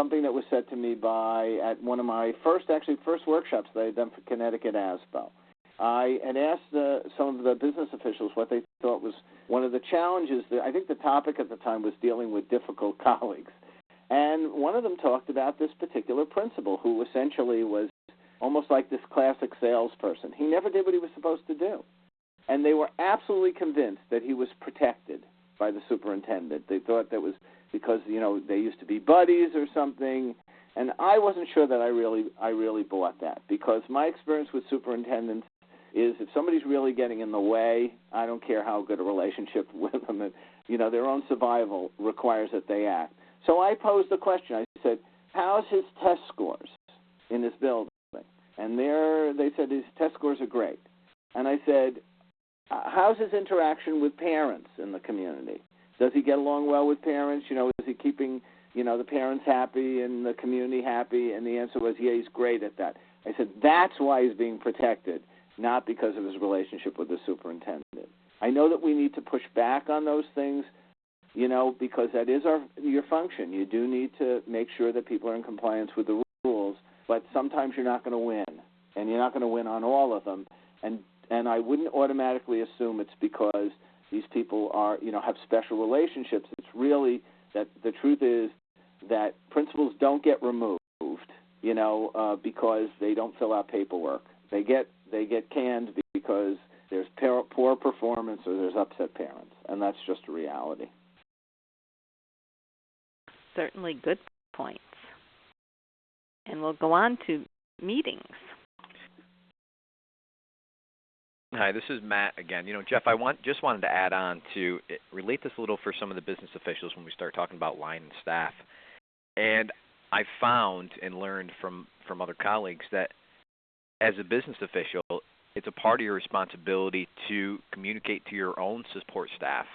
something that was said to me at one of my first workshops that I had done for Connecticut ASBO. I had asked some of the business officials what they thought was one of the challenges. I think the topic at the time was dealing with difficult colleagues. And one of them talked about this particular principal who essentially was almost like this classic salesperson. He never did what he was supposed to do. And they were absolutely convinced that he was protected by the superintendent. They thought that was because, they used to be buddies or something. And I wasn't sure that I really bought that, because my experience with superintendents is if somebody's really getting in the way, I don't care how good a relationship with them. And, their own survival requires that they act. So I posed the question. I said, how's his test scores in this building? And they said his test scores are great. And I said, how's his interaction with parents in the community? Does he get along well with parents? Is he keeping, the parents happy and the community happy? And the answer was, yeah, he's great at that. I said, that's why he's being protected, not because of his relationship with the superintendent. I know that we need to push back on those things, because that is your function. You do need to make sure that people are in compliance with the rules, but sometimes you're not going to win, and you're not going to win on all of them. And I wouldn't automatically assume it's because these people are, have special relationships. It's really that the truth is that principals don't get removed, because they don't fill out paperwork. They get canned because there's poor performance or there's upset parents, and that's just a reality. Certainly good points. And we'll go on to meetings. Hi, this is Matt again. Jeff, just wanted to add on to relate this a little for some of the business officials when we start talking about line and staff. And I found and learned from other colleagues that as a business official, it's a part of your responsibility to communicate to your own support staff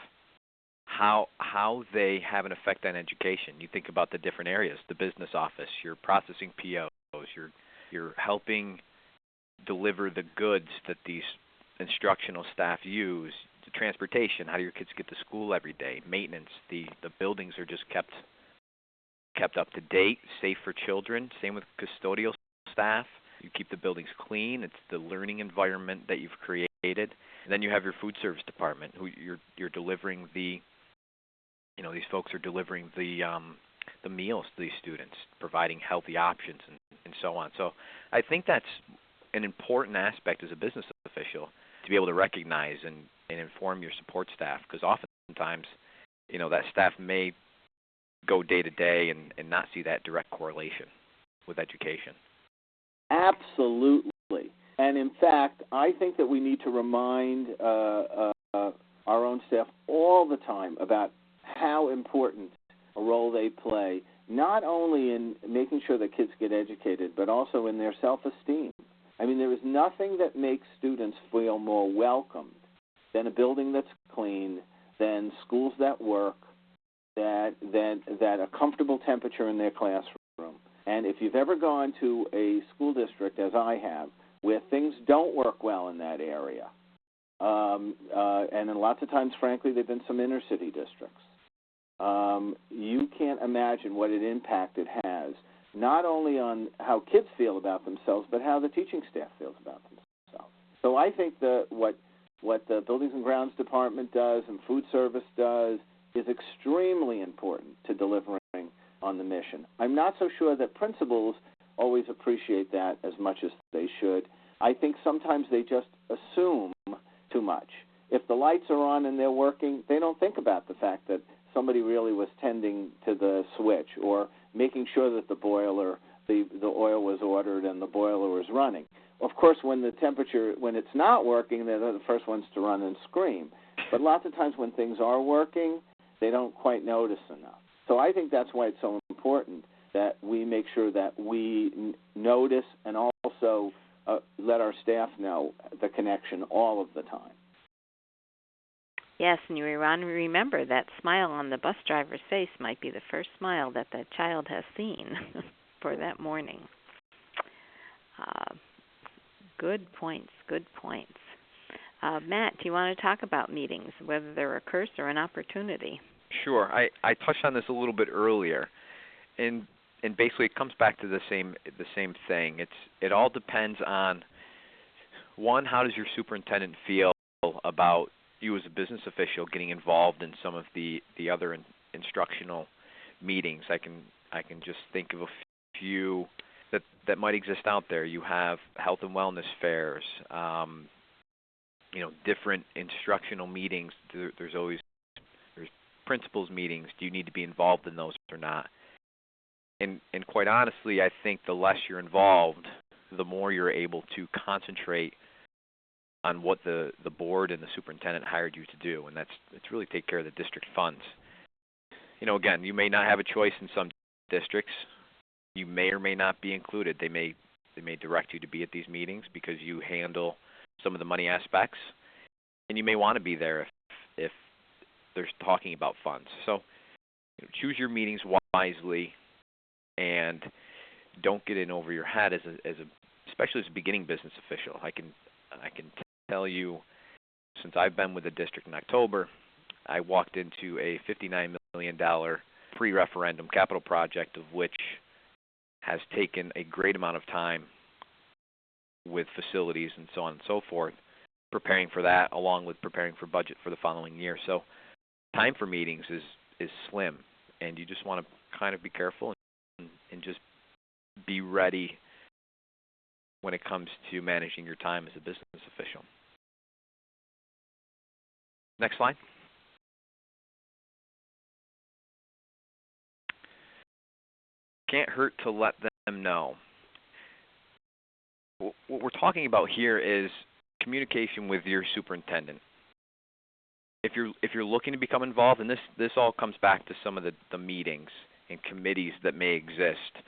how they have an effect on education. You think about the different areas, the business office, you're processing POs, you're helping deliver the goods that these instructional staff use, the transportation, how do your kids get to school every day, maintenance, the buildings are just kept up to date, safe for children, same with custodial staff. You keep the buildings clean, it's the learning environment that you've created. And then you have your food service department who you're delivering these folks are delivering the meals to these students, providing healthy options and so on. So I think that's an important aspect as a business official to be able to recognize and inform your support staff, because oftentimes, that staff may go day to day and not see that direct correlation with education. Absolutely. And in fact, I think that we need to remind our own staff all the time about how important a role they play, not only in making sure that kids get educated, but also in their self-esteem. I mean, there is nothing that makes students feel more welcomed than a building that's clean, than schools that work, than a comfortable temperature in their classroom. And if you've ever gone to a school district, as I have, where things don't work well in that area, and in lots of times, frankly, they've been some inner city districts, you can't imagine what an impact it has, not only on how kids feel about themselves, but how the teaching staff feels about themselves. So I think what the Buildings and Grounds Department does and food service does is extremely important to delivering on the mission. I'm not so sure that principals always appreciate that as much as they should. I think sometimes they just assume too much. If the lights are on and they're working, they don't think about the fact that somebody really was tending to the switch or making sure that the boiler, the oil was ordered and the boiler was running. Of course, when it's not working, they're the first ones to run and scream. But lots of times when things are working, they don't quite notice enough. So I think that's why it's so important that we make sure that we notice and also let our staff know the connection all of the time. Yes, and you want to remember that smile on the bus driver's face might be the first smile that the child has seen for that morning. Good points, good points. Matt, do you want to talk about meetings, whether they're a curse or an opportunity? Sure. I touched on this a little bit earlier. And and basically it comes back to the same thing. It all depends on, one, how does your superintendent feel about you as a business official getting involved in some of the other instructional meetings. I can just think of a few that might exist out there. You have health and wellness fairs, different instructional meetings. There's principals meetings. Do you need to be involved in those or not? And quite honestly, I think the less you're involved, the more you're able to concentrate on what the board and the superintendent hired you to do, and it's really take care of the district funds. Again, you may not have a choice in some districts. You may or may not be included. They may direct you to be at these meetings because you handle some of the money aspects, and you may want to be there if they're talking about funds. So choose your meetings wisely, and don't get in over your head especially as a beginning business official. I can tell you, since I've been with the district in October, I walked into a $59 million pre-referendum capital project, of which has taken a great amount of time with facilities and so on and so forth, preparing for that along with preparing for budget for the following year. So time for meetings is slim, and you just want to kind of be careful and just be ready when it comes to managing your time as a business official. Next slide. Can't hurt to let them know. What we're talking about here is communication with your superintendent. If you're looking to become involved, and this all comes back to some of the meetings and committees that may exist.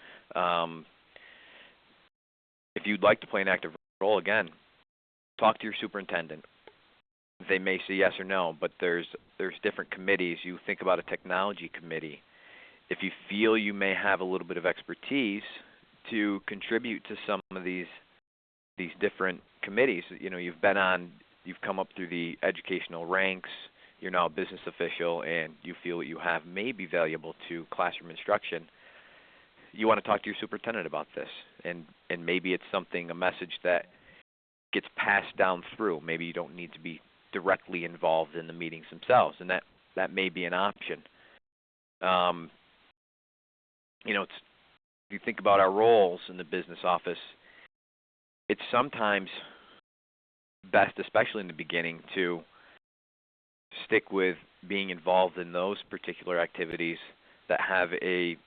If you'd like to play an active role, again, talk to your superintendent. They may say yes or no, but there's different committees. You think about a technology committee. If you feel you may have a little bit of expertise to contribute to some of these different committees, you've come up through the educational ranks, you're now a business official, and you feel what you have may be valuable to classroom instruction, you want to talk to your superintendent about this. And maybe it's a message that gets passed down through. Maybe you don't need to be directly involved in the meetings themselves, and that may be an option. If you think about our roles in the business office, it's sometimes best, especially in the beginning, to stick with being involved in those particular activities that have a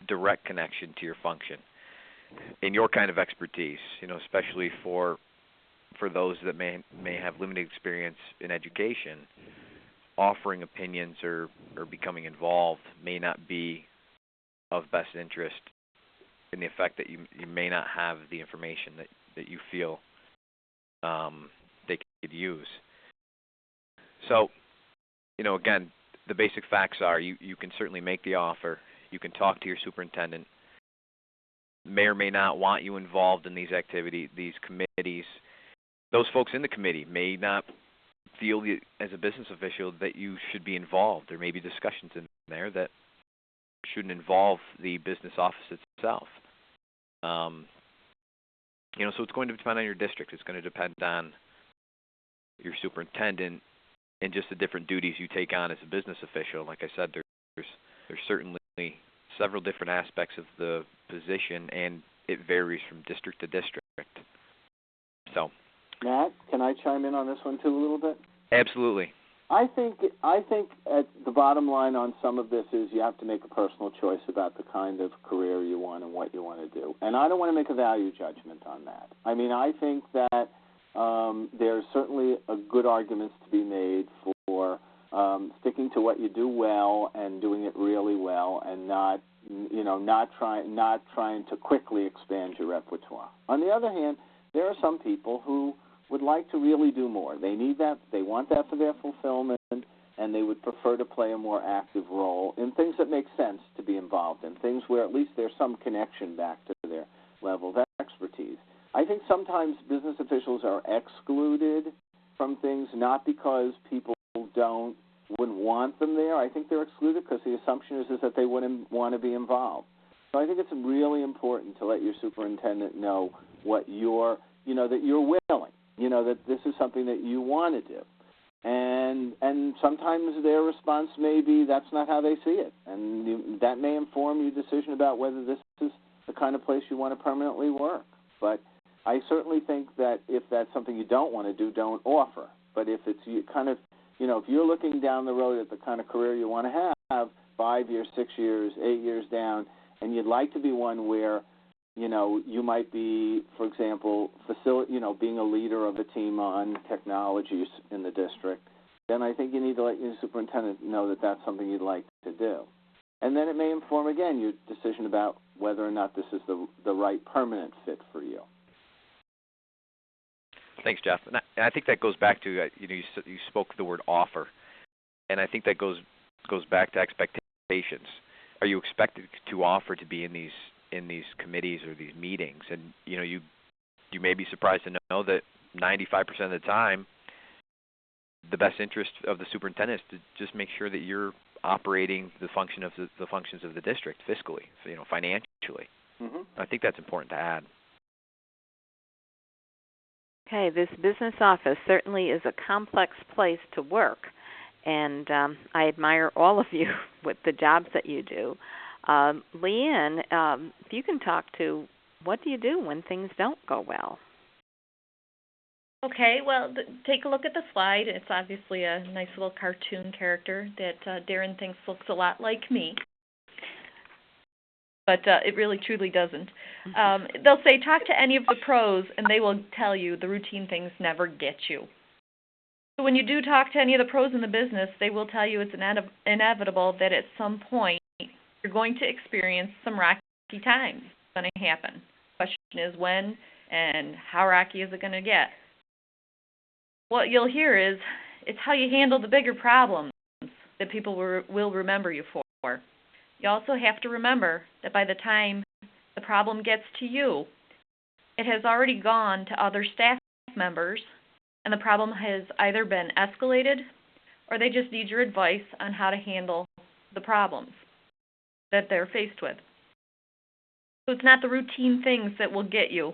direct connection to your function and your kind of expertise, especially for those that may have limited experience in education. Offering opinions or becoming involved may not be of best interest in the effect that you may not have the information that you feel they could use. So, again, the basic facts are you can certainly make the offer. You can talk to your superintendent. May or may not want you involved in these activities, these committees. Those folks in the committee may not feel as a business official that you should be involved. There may be discussions in there that shouldn't involve the business office itself. So it's going to depend on your district. It's going to depend on your superintendent and just the different duties you take on as a business official. Like I said, there's certainly several different aspects of the position, and it varies from district to district. So, Matt, can I chime in on this one too a little bit? Absolutely. I think at the bottom line on some of this is you have to make a personal choice about the kind of career you want and what you want to do. And I don't want to make a value judgment on that. I mean, I think that there's certainly a good arguments to be made for sticking to what you do well and doing it really well, and not trying to quickly expand your repertoire. On the other hand, there are some people who would like to really do more. They need that. They want that for their fulfillment, and they would prefer to play a more active role in things that make sense to be involved in, things where at least there's some connection back to their level of expertise. I think sometimes business officials are excluded from things not because people wouldn't want them there. I think they're excluded because the assumption is that they wouldn't want to be involved. So I think it's really important to let your superintendent know what you're, that you're willing, that this is something that you want to do. And sometimes their response may be that's not how they see it, and that may inform your decision about whether this is the kind of place you want to permanently work. But I certainly think that if that's something you don't want to do, don't offer. But if it's if you're looking down the road at the kind of career you want to have, 5 years, 6 years, 8 years down, and you'd like to be one where, you might be, for example, being a leader of a team on technologies in the district, then I think you need to let your superintendent know that that's something you'd like to do. And then it may inform, again, your decision about whether or not this is the right permanent fit for you. Thanks, Jeff. And I think that goes back to, you spoke the word offer, and I think that goes back to expectations. Are you expected to offer to be in these committees or these meetings? And you may be surprised to know that 95% of the time, the best interest of the superintendent is to just make sure that you're operating the functions of the district fiscally, financially. Mm-hmm. I think that's important to add. Okay, this business office certainly is a complex place to work, and I admire all of you with the jobs that you do. Leanne, if you can talk to what do you do when things don't go well? Okay, well, take a look at the slide. It's obviously a nice little cartoon character that Darren thinks looks a lot like me. But it really truly doesn't. They'll say, talk to any of the pros, and they will tell you the routine things never get you. So when you do talk to any of the pros in the business, they will tell you it's inevitable that at some point you're going to experience some rocky times. It's going to happen. The question is when and how rocky is it going to get? What you'll hear is it's how you handle the bigger problems that people will remember you for. You also have to remember that by the time the problem gets to you, it has already gone to other staff members, and the problem has either been escalated or they just need your advice on how to handle the problems that they're faced with. So it's not the routine things that will get you.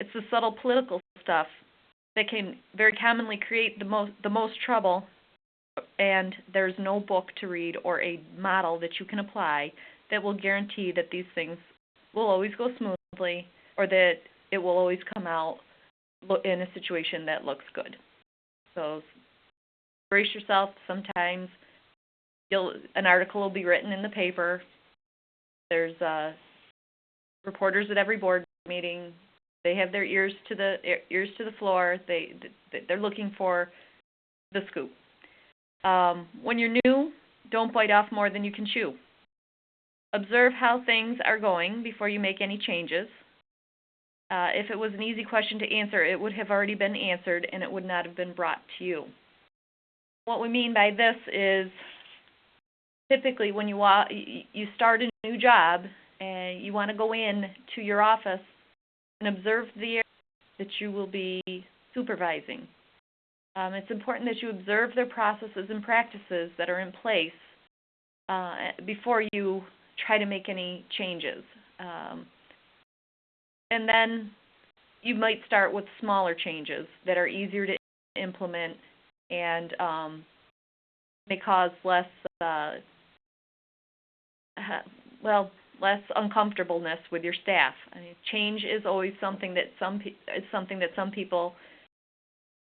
It's the subtle political stuff that can very commonly create the most trouble, and there's no book to read or a model that you can apply that will guarantee that these things will always go smoothly or that it will always come out in a situation that looks good. So brace yourself. Sometimes an article will be written in the paper. There's reporters at every board meeting. They have their ears to the floor. They're looking for the scoop. When you're new, don't bite off more than you can chew. Observe how things are going before you make any changes. If it was an easy question to answer, it would have already been answered and it would not have been brought to you. What we mean by this is typically when you start a new job and you want to go in to your office and observe the area that you will be supervising. It's important that you observe their processes and practices that are in place before you try to make any changes. And then you might start with smaller changes that are easier to implement and may cause less uncomfortableness with your staff. I mean, change is always something that some people,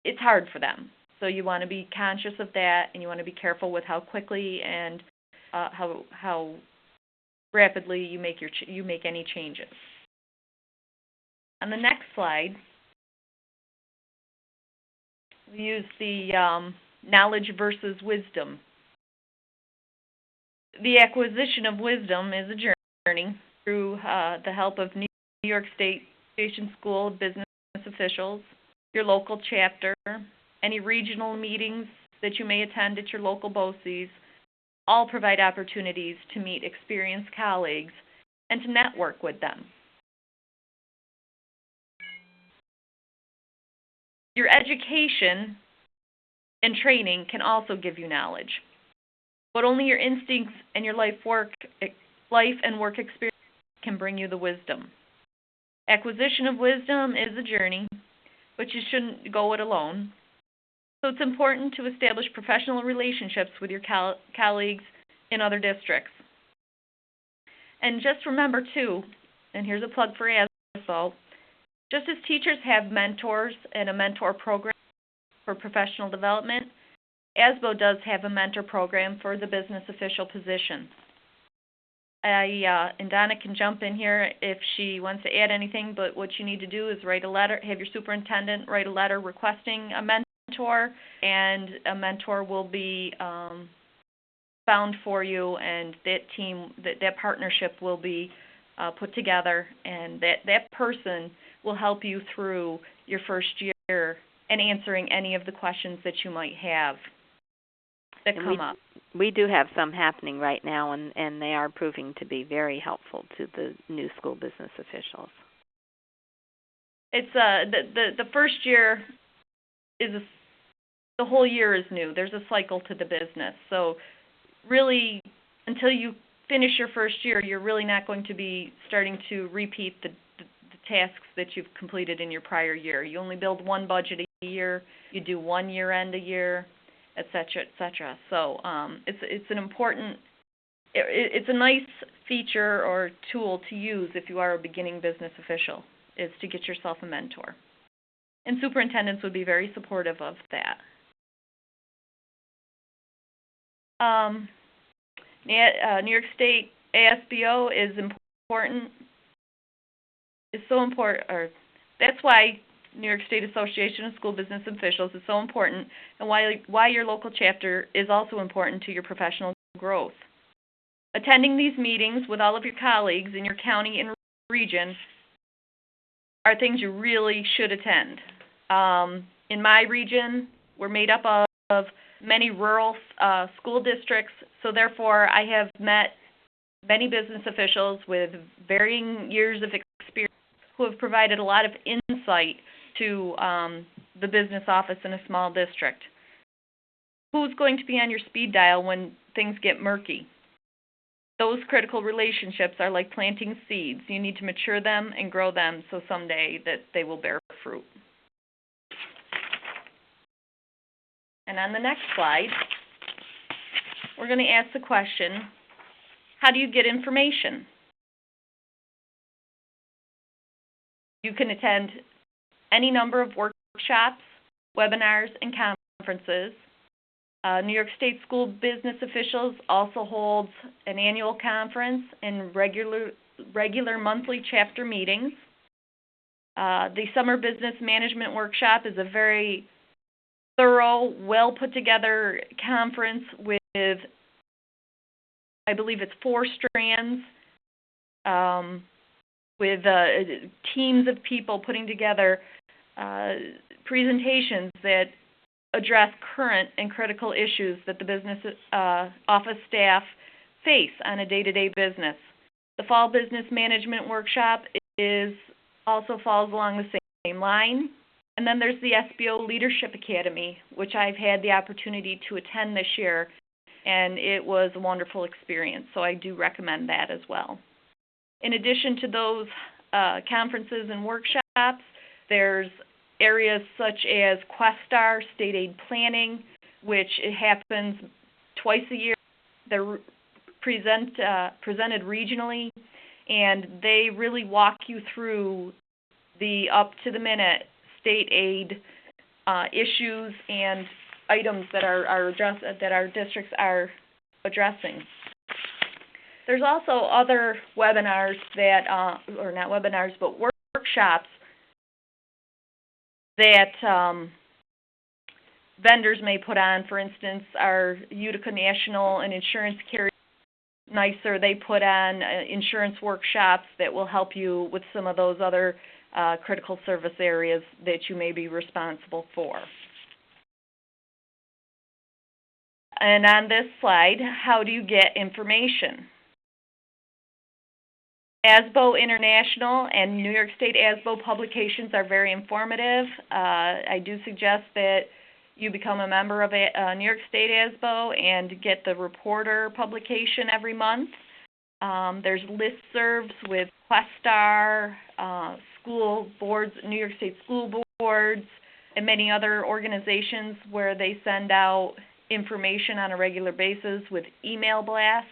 it's hard for them. So you want to be conscious of that, and you want to be careful with how quickly and how rapidly you make any changes. On the next slide, we use the knowledge versus wisdom. The acquisition of wisdom is a journey through the help of New York State Station School of Business officials, your local chapter, any regional meetings that you may attend at your local BOCES, all provide opportunities to meet experienced colleagues and to network with them. Your education and training can also give you knowledge, but only your instincts and your life and work experience can bring you the wisdom. Acquisition of wisdom is a journey, but you shouldn't go it alone. So it's important to establish professional relationships with your colleagues in other districts. And just remember, too, and here's a plug for ASBO, just as teachers have mentors and a mentor program for professional development, ASBO does have a mentor program for the business official position. And Donna can jump in here if she wants to add anything, but what you need to do is write a letter, have your superintendent write a letter requesting a mentor, and a mentor will be found for you, and that team, that partnership will be put together, and that person will help you through your first year and answering any of the questions that you might have that come up. We do have some happening right now, and they are proving to be very helpful to the new school business officials. It's the first year is the whole year is new. There's a cycle to the business. So really, until you finish your first year, you're really not going to be starting to repeat the tasks that you've completed in your prior year. You only build one budget a year. You do one year end a year, et cetera, et cetera. So it's an important, it's a nice feature or tool to use if you are a beginning business official, is to get yourself a mentor. And superintendents would be very supportive of that. New York State ASBO is important. It's so important, or that's why New York State Association of School Business Officials is so important, and why your local chapter is also important to your professional growth. Attending these meetings with all of your colleagues in your county and region are things you really should attend. In my region, we're made up of many rural school districts, so therefore I have met many business officials with varying years of experience who have provided a lot of insight to the business office in a small district. Who's going to be on your speed dial when things get murky? Those critical relationships are like planting seeds. You need to mature them and grow them so someday that they will bear fruit. And on the next slide, we're going to ask the question, how do you get information? You can attend any number of workshops, webinars, and conferences. New York State School Business Officials also holds an annual conference and regular monthly chapter meetings. The Summer Business Management Workshop is a very thorough, well put together conference with, I believe it's 4 strands, with teams of people putting together presentations that address current and critical issues that the business office staff face on a day-to-day business. The Fall Business Management Workshop also falls along the same line. And then there's the SBO Leadership Academy, which I've had the opportunity to attend this year, and it was a wonderful experience, so I do recommend that as well. In addition to those conferences and workshops, there's areas such as Questar, State Aid Planning, which it happens twice a year. They're presented regionally, and they really walk you through the up-to-the-minute state aid issues and items that that our districts are addressing. There's also other webinars that, or not webinars, but workshops that vendors may put on. For instance, our Utica National and insurance carrier, NYSER, they put on insurance workshops that will help you with some of those other critical service areas that you may be responsible for. And on this slide, how do you get information? ASBO International and New York State ASBO publications are very informative. I do suggest that you become a member of New York State ASBO and get the Reporter publication every month. There's listservs with Questar, school boards, New York State school boards, and many other organizations where they send out information on a regular basis with email blasts.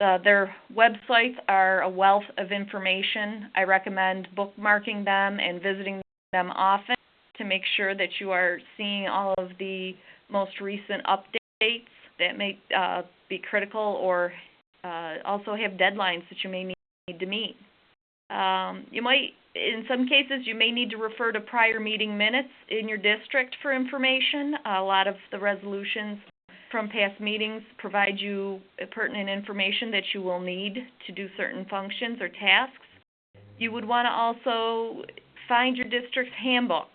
Their websites are a wealth of information. I recommend bookmarking them and visiting them often to make sure that you are seeing all of the most recent updates that may be critical or also have deadlines that you may need to meet. You might, in some cases, you may need to refer to prior meeting minutes in your district for information. A lot of the resolutions from past meetings provide you pertinent information that you will need to do certain functions or tasks. You would want to also find your district's handbook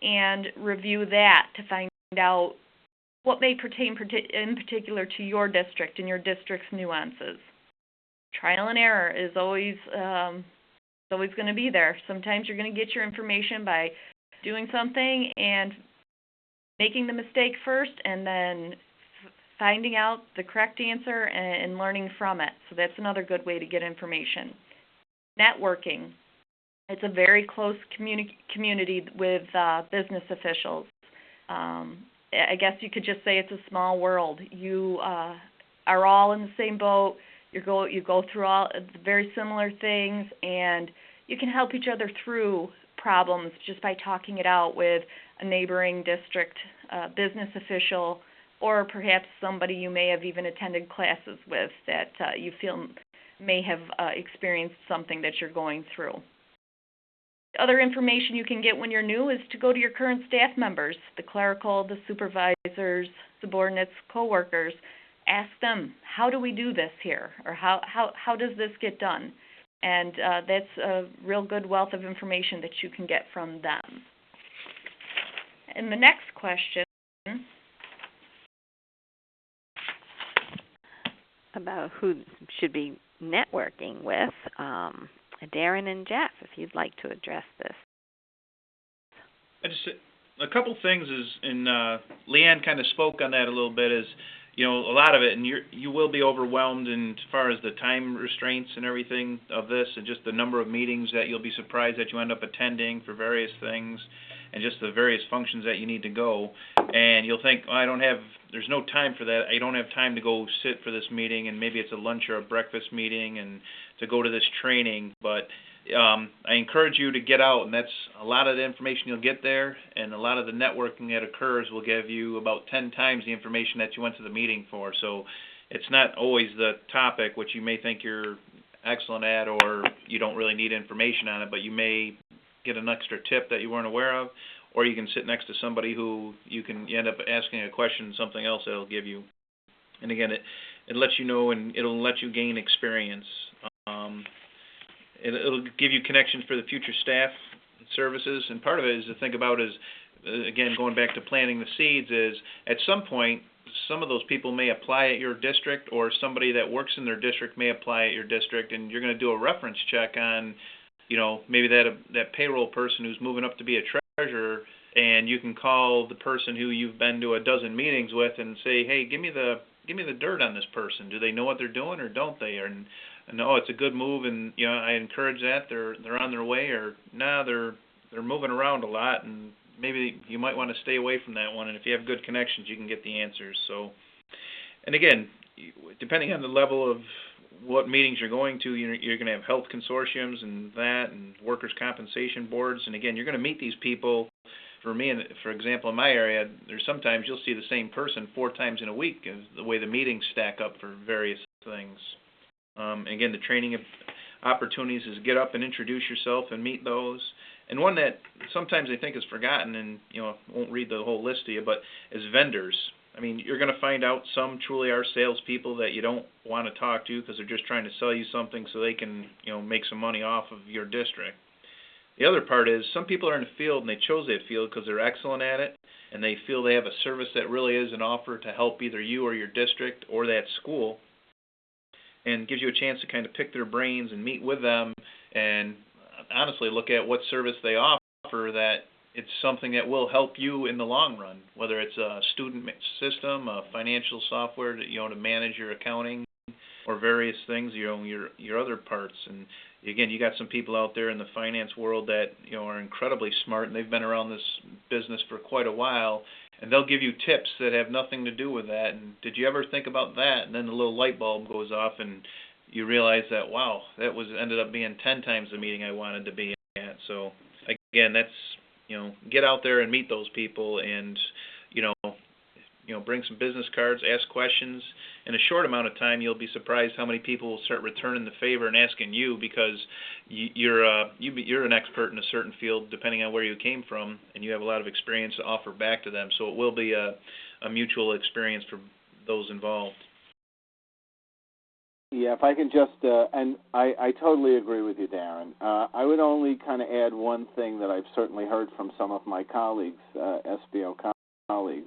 and review that to find out what may pertain in particular to your district and your district's nuances. Trial and error is always going to be there. Sometimes you're going to get your information by doing something and making the mistake first and then finding out the correct answer and learning from it. So that's another good way to get information. Networking. It's a very close community with business officials. I guess you could just say it's a small world. You are all in the same boat. You go through all very similar things, and you can help each other through problems just by talking it out with a neighboring district business official, or perhaps somebody you may have even attended classes with that you feel may have experienced something that you're going through. Other information you can get when you're new is to go to your current staff members, the clerical, the supervisors, subordinates, coworkers. Ask them, how do we do this here? Or how does this get done? And that's a real good wealth of information that you can get from them. And the next question about who should be networking with, Darren and Jeff, if you'd like to address this. A couple things is, and Leanne kind of spoke on that a little bit, is, a lot of it, and you will be overwhelmed in as far as the time restraints and everything of this, and just the number of meetings that you'll be surprised that you end up attending for various things, and just the various functions that you need to go. And you'll think, there's no time for that. I don't have time to go sit for this meeting, and maybe it's a lunch or a breakfast meeting, and to go to this training. But I encourage you to get out, and that's a lot of the information you'll get there, and a lot of the networking that occurs will give you about 10 times the information that you went to the meeting for. So it's not always the topic, which you may think you're excellent at, or you don't really need information on it, but you may get an extra tip that you weren't aware of, or you can sit next to somebody who you end up asking a question, something else that it'll give you. And again, it lets you know, and it'll let you gain experience. It'll give you connections for the future staff services, and part of it is to think about is, again, going back to planting the seeds, is at some point, some of those people may apply at your district, or somebody that works in their district may apply at your district, and you're going to do a reference check on, maybe that payroll person who's moving up to be a treasurer, and you can call the person who you've been to a dozen meetings with and say, hey, give me the dirt on this person. Do they know what they're doing, or don't they? And no, it's a good move, and I encourage that. They're on their way, or they're moving around a lot, and maybe you might want to stay away from that one. And if you have good connections, you can get the answers. So, and again, depending on the level of what meetings you're going to, you're going to have health consortiums and workers' compensation boards. And again, you're going to meet these people. For me, for example, in my area, there's sometimes you'll see the same person 4 times in a week, is the way the meetings stack up for various things. Again, the training opportunities is get up and introduce yourself and meet those. And one that sometimes I think is forgotten, and won't read the whole list to you, but is vendors. I mean, you're going to find out some truly are salespeople that you don't want to talk to because they're just trying to sell you something so they can make some money off of your district. The other part is some people are in the field and they chose that field because they're excellent at it, and they feel they have a service that really is an offer to help either you or your district or that school, and gives you a chance to kind of pick their brains and meet with them and honestly look at what service they offer, that it's something that will help you in the long run, whether it's a student system, a financial software to manage your accounting, or various things, your other parts. And again, you got some people out there in the finance world that are incredibly smart, and they've been around this business for quite a while, and they'll give you tips that have nothing to do with that. And did you ever think about that? And then the little light bulb goes off, and you realize that, wow, that ended up being 10 times the meeting I wanted to be at. So again, that's get out there and meet those people, and bring some business cards, ask questions. In a short amount of time, you'll be surprised how many people will start returning the favor and asking you, because you're an expert in a certain field, depending on where you came from, and you have a lot of experience to offer back to them. So it will be a mutual experience for those involved. Yeah, if I can just, and I totally agree with you, Darren. I would only kind of add one thing that I've certainly heard from some of my colleagues, SBO colleagues.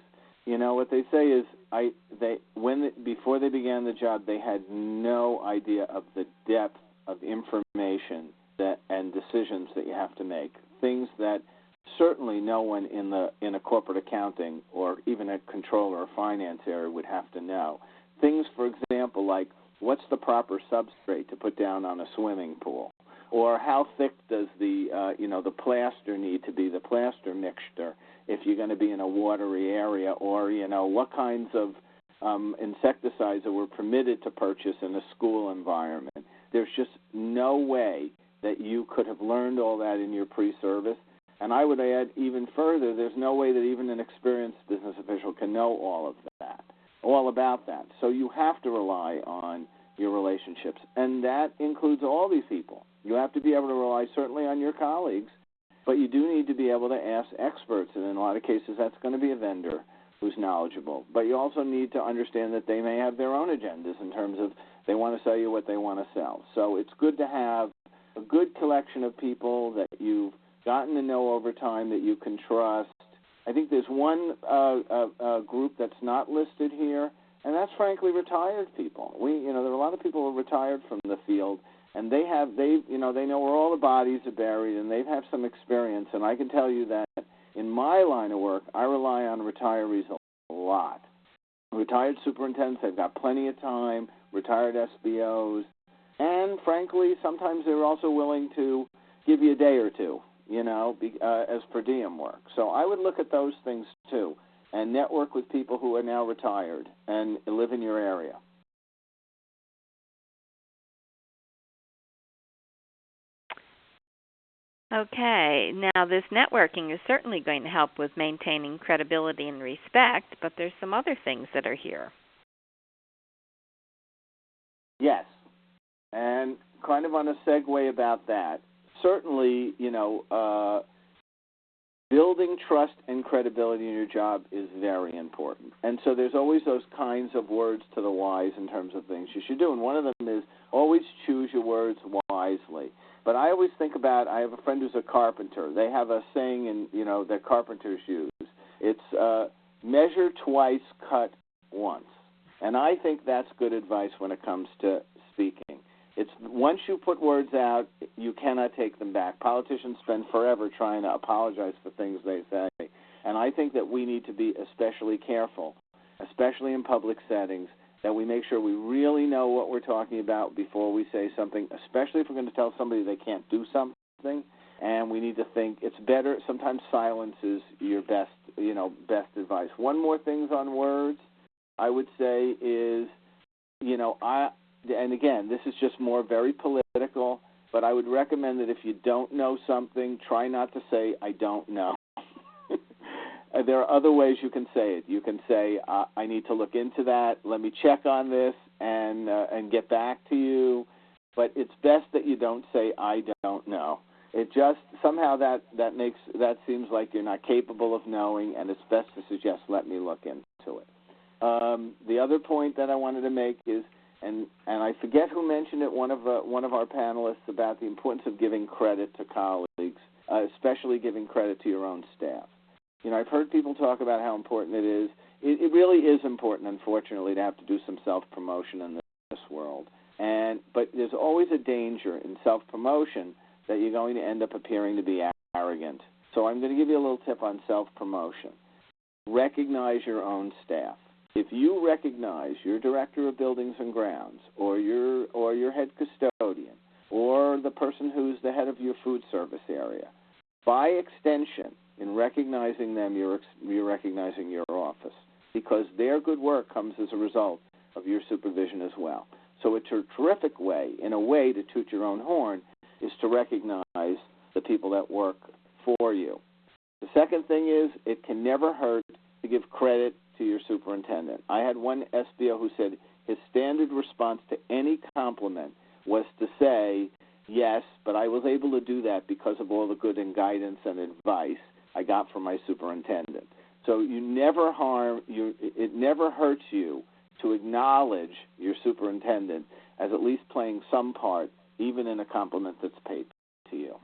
What they say is before they began the job, they had no idea of the depth of information and decisions that you have to make. Things that certainly no one in a corporate accounting or even a controller or finance area would have to know. Things, for example, like what's the proper substrate to put down on a swimming pool, or how thick does the plaster need to be, the plaster mixture, if you're going to be in a watery area, or what kinds of insecticides that were permitted to purchase in a school environment. There's just no way that you could have learned all that in your pre-service. And I would add even further, there's no way that even an experienced business official can know all about that. So you have to rely on your relationships, and that includes all these people. You have to be able to rely certainly on your colleagues, but you do need to be able to ask experts, and in a lot of cases that's going to be a vendor who's knowledgeable. But you also need to understand that they may have their own agendas in terms of they want to sell you what they want to sell. So it's good to have a good collection of people that you've gotten to know over time that you can trust. I think there's one group that's not listed here, and that's frankly retired people. There are a lot of people who are retired from the field, and they know where all the bodies are buried, and they've had some experience. And I can tell you that in my line of work, I rely on retirees a lot. Retired superintendents, they've got plenty of time. Retired SBOs, and frankly, sometimes they're also willing to give you a day or two, as per diem work. So I would look at those things too, and network with people who are now retired and live in your area. Okay, now this networking is certainly going to help with maintaining credibility and respect, but there's some other things that are here. Yes, and kind of on a segue about that, certainly, building trust and credibility in your job is very important. And so there's always those kinds of words to the wise in terms of things you should do. And one of them is always choose your words wisely. But I always think about, I have a friend who's a carpenter. They have a saying that carpenters use. It's measure twice, cut once. And I think that's good advice when it comes to speaking. It's once you put words out, you cannot take them back. Politicians spend forever trying to apologize for things they say. And I think that we need to be especially careful, especially in public settings, that we make sure we really know what we're talking about before we say something, especially if we're going to tell somebody they can't do something. And we need to think it's better. Sometimes silence is your best advice. One more thing on words I would say is, and again, this is just more very political, but I would recommend that if you don't know something, try not to say, I don't know. There are other ways you can say it. You can say, I need to look into that. Let me check on this and get back to you. But it's best that you don't say, I don't know. It just, somehow that seems like you're not capable of knowing, and it's best to suggest, let me look into it. The other point that I wanted to make is, and I forget who mentioned it, one of our panelists, about the importance of giving credit to colleagues, especially giving credit to your own staff. I've heard people talk about how important it is. It really is important, unfortunately, to have to do some self-promotion in this world. But there's always a danger in self-promotion that you're going to end up appearing to be arrogant. So I'm going to give you a little tip on self-promotion. Recognize your own staff. if you recognize your director of buildings and grounds, or your head custodian, or the person who's the head of your food service area, by extension, in recognizing them, you're recognizing your office, because their good work comes as a result of your supervision as well. So it's a terrific way, in a way, to toot your own horn, is to recognize the people that work for you. The second thing is, it can never hurt to give credit to your superintendent. I had one SBO who said his standard response to any compliment was to say, yes, but I was able to do that because of all the good and guidance and advice I got from my superintendent. So it never hurts you to acknowledge your superintendent as at least playing some part, even in a compliment that's paid to you.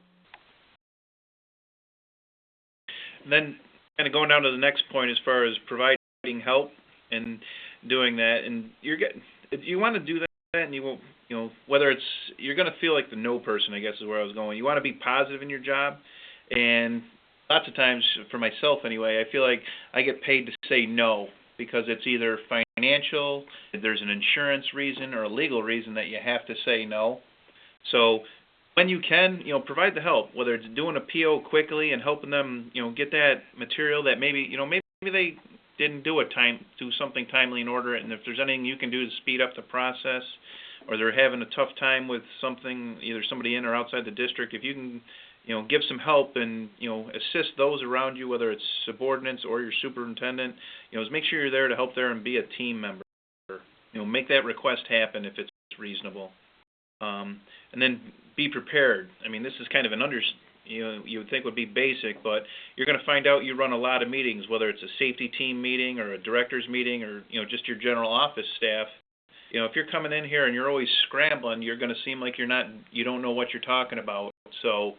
And then kind of going down to the next point as far as providing help and doing that, and you want to do that, and you won't, whether it's, you're going to feel like the no person, I guess is where I was going. You want to be positive in your job, and lots of times, for myself anyway, I feel like I get paid to say no because it's either financial, there's an insurance reason, or a legal reason that you have to say no. So when you can, provide the help, whether it's doing a PO quickly and helping them, get that material that maybe they didn't do something timely and order it, and if there's anything you can do to speed up the process, or they're having a tough time with something, either somebody in or outside the district, if you can, give some help and, assist those around you, whether it's subordinates or your superintendent, make sure you're there to help there and be a team member. Make that request happen if it's reasonable. And then be prepared. I mean, this is kind of an you would think would be basic, but you're going to find out you run a lot of meetings, whether it's a safety team meeting or a director's meeting or, just your general office staff. If you're coming in here and you're always scrambling, you're going to seem like you don't know what you're talking about. So,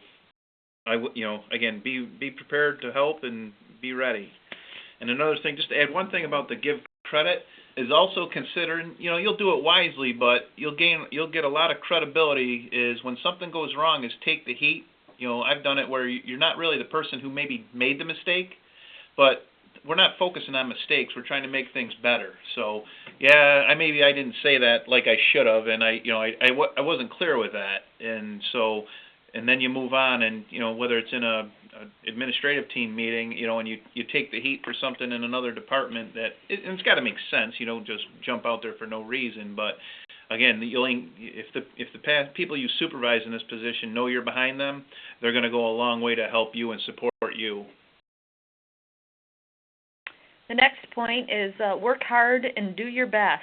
again, be prepared to help and be ready. And another thing, just to add one thing about the give credit, is also considering, you'll do it wisely, but you'll get a lot of credibility is when something goes wrong is take the heat. I've done it where you're not really the person who maybe made the mistake, but we're not focusing on mistakes. We're trying to make things better. So, yeah, I didn't say that like I should have, and I wasn't clear with that. And so, and then you move on, and whether it's in a administrative team meeting, and you take the heat for something in another department and it's got to make sense. You don't just jump out there for no reason. But again, if the people you supervise in this position know you're behind them, they're going to go a long way to help you and support you. The next point is work hard and do your best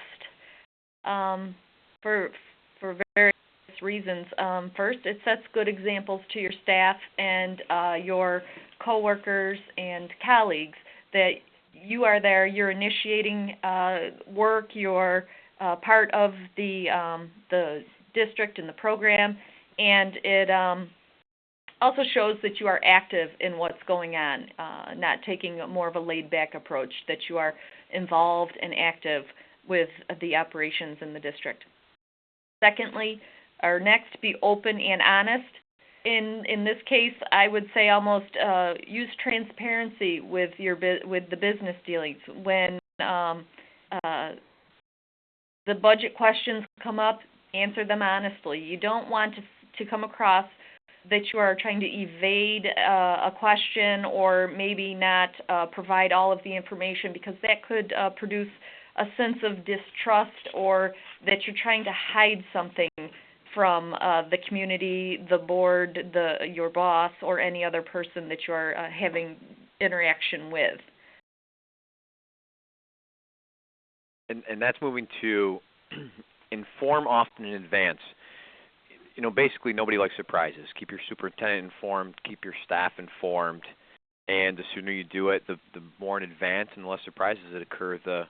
for various reasons. First, it sets good examples to your staff and your coworkers and colleagues that you are there, you're initiating work, you're part of the district and the program, and it also shows that you are active in what's going on, not taking more of a laid-back approach, that you are involved and active with the operations in the district. Secondly, or next, be open and honest. In this case, I would say almost use transparency with the business dealings. When the budget questions come up, answer them honestly. You don't want to come across that you are trying to evade a question or maybe not provide all of the information, because that could produce a sense of distrust, or that you're trying to hide something from the community, the board, your boss, or any other person that you are having interaction with. And that's moving to inform often in advance. Basically nobody likes surprises. Keep your superintendent informed, keep your staff informed, and the sooner you do it, the more in advance and the less surprises that occur, the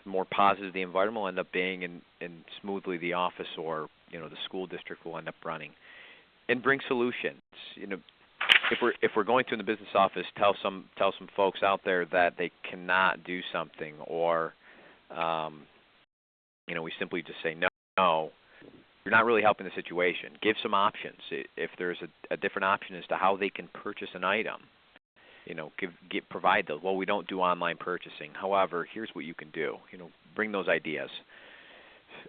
more positive the environment will end up being, and smoothly the office or the school district will end up running. And bring solutions. If we're going to in the business office, tell some folks out there that they cannot do something, or we simply just say no. You're not really helping the situation. Give some options. If there's a different option as to how they can purchase an item, provide those. Well, we don't do online purchasing. However, here's what you can do. Bring those ideas.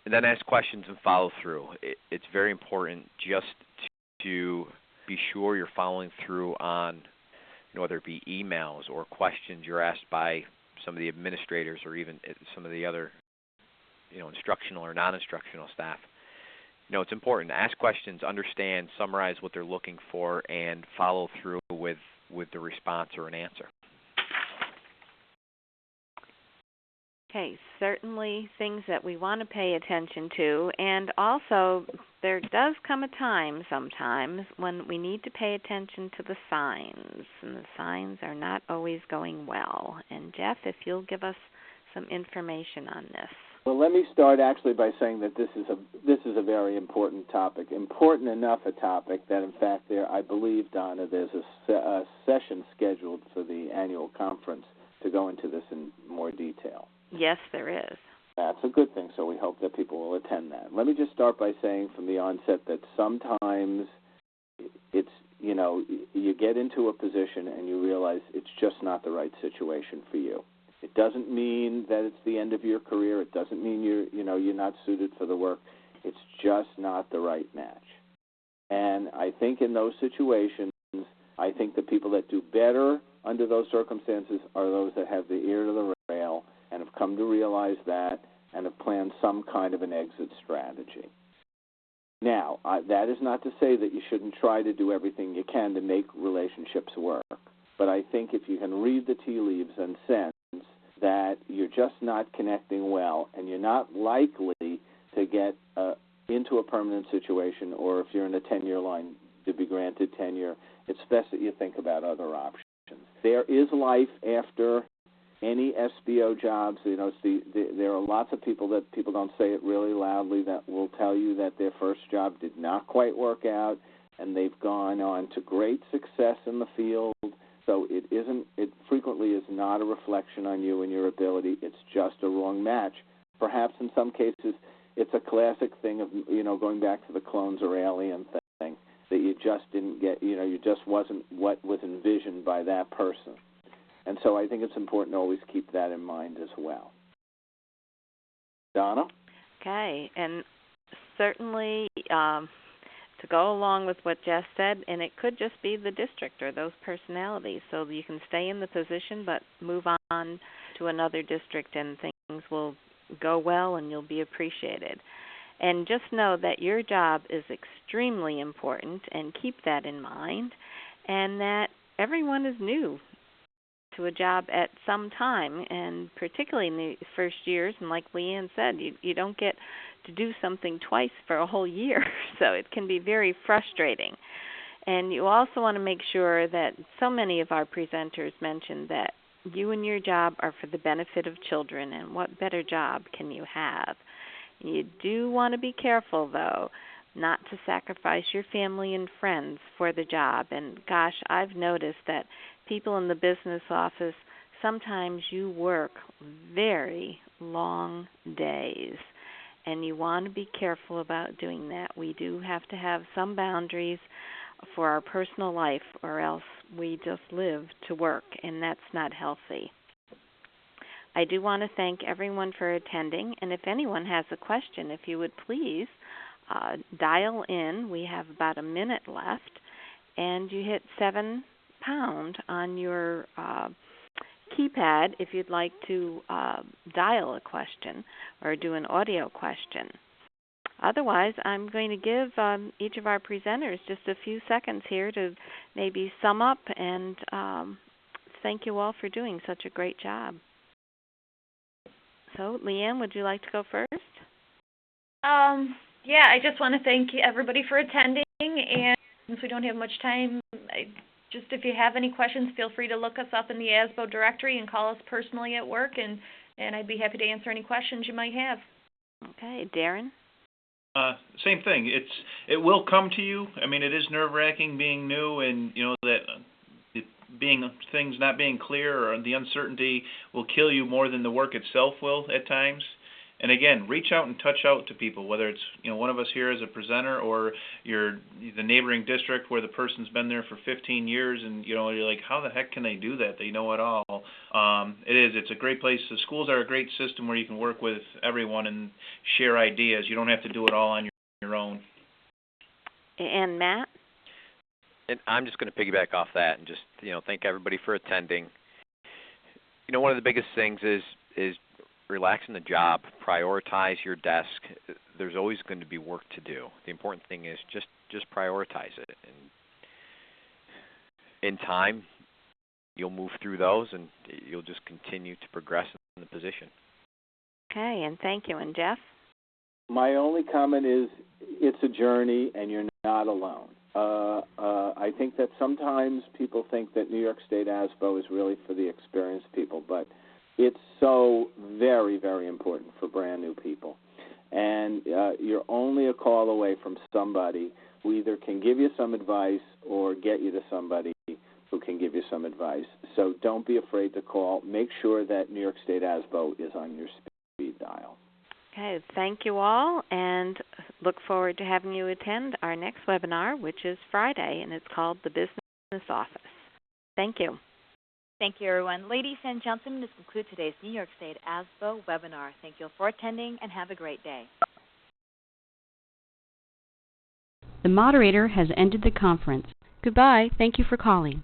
And then ask questions and follow through. It's very important just to be sure you're following through on, whether it be emails or questions you're asked by some of the administrators or even some of the other, instructional or non-instructional staff. It's important to ask questions, understand, summarize what they're looking for, and follow through with the response or an answer. Okay, certainly things that we want to pay attention to, and also there does come a time sometimes when we need to pay attention to the signs, and the signs are not always going well. And Jeff, if you'll give us some information on this. Well, let me start actually by saying that this is a very important topic, important enough a topic that, in fact, I believe, Donna, there's a session scheduled for the annual conference to go into this in more detail. Yes, there is. That's a good thing, so we hope that people will attend that. Let me just start by saying from the onset that sometimes it's, you get into a position and you realize it's just not the right situation for you. It doesn't mean that it's the end of your career. It doesn't mean you're not suited for the work. It's just not the right match. And I think in those situations, I think the people that do better under those circumstances are those that have the ear to the rail and have come to realize that and have planned some kind of an exit strategy. Now, that is not to say that you shouldn't try to do everything you can to make relationships work. But I think if you can read the tea leaves and sense that you're just not connecting well and you're not likely to get into a permanent situation, or if you're in a tenure line to be granted tenure, it's best that you think about other options. There is life after any SBO jobs. There are lots of people that people don't say it really loudly that will tell you that their first job did not quite work out and they've gone on to great success in the field. So it frequently is not a reflection on you and your ability. It's just a wrong match. Perhaps in some cases it's a classic thing of, going back to the clones or alien thing, that you just didn't get, you just wasn't what was envisioned by that person. And so I think it's important to always keep that in mind as well. Donna? Okay, and certainly to go along with what Jess said, and it could just be the district or those personalities, so you can stay in the position but move on to another district and things will go well and you'll be appreciated. And just know that your job is extremely important, and keep that in mind, and that everyone is new to a job at some time, and particularly in the first years, and like Leanne said, you don't get to do something twice for a whole year, so it can be very frustrating. And you also want to make sure that so many of our presenters mentioned that you and your job are for the benefit of children, and what better job can you have? You do want to be careful, though, not to sacrifice your family and friends for the job. And gosh, I've noticed that people in the business office, sometimes you work very long days, and you want to be careful about doing that. We do have to have some boundaries for our personal life, or else we just live to work, and that's not healthy. I do want to thank everyone for attending, and if anyone has a question, if you would please dial in. We have about a minute left, and you hit 7# on your keypad if you'd like to dial a question or do an audio question. Otherwise, I'm going to give each of our presenters just a few seconds here to maybe sum up and thank you all for doing such a great job. So, Leanne, would you like to go first? Yeah, I just want to thank everybody for attending, and since we don't have much time, if you have any questions, feel free to look us up in the ASBO directory and call us personally at work, and I'd be happy to answer any questions you might have. Okay, Darren? Same thing. It will come to you. I mean, it is nerve-wracking being new, and that things not being clear or the uncertainty will kill you more than the work itself will at times. And again, reach out and touch out to people, whether it's one of us here as a presenter or the neighboring district where the person's been there for 15 years, and you're like, how the heck can they do that? They know it all. It's a great place. The schools are a great system where you can work with everyone and share ideas. You don't have to do it all on your own. And Matt? And I'm just going to piggyback off that and just thank everybody for attending. One of the biggest things is relax in the job, prioritize your desk. There's always going to be work to do. The important thing is just prioritize it, and in time you'll move through those and you'll just continue to progress in the position. Okay, and thank you. And Jeff? My only comment is it's a journey and you're not alone. I think that sometimes people think that New York State ASBO is really for the experienced people, but it's so very, very important for brand new people. And you're only a call away from somebody who either can give you some advice or get you to somebody who can give you some advice. So don't be afraid to call. Make sure that New York State ASBO is on your speed dial. Okay, thank you all, and look forward to having you attend our next webinar, which is Friday, and it's called The Business Office. Thank you. Thank you, everyone. Ladies and gentlemen, this concludes today's New York State ASBO webinar. Thank you for attending, and have a great day. The moderator has ended the conference. Goodbye. Thank you for calling.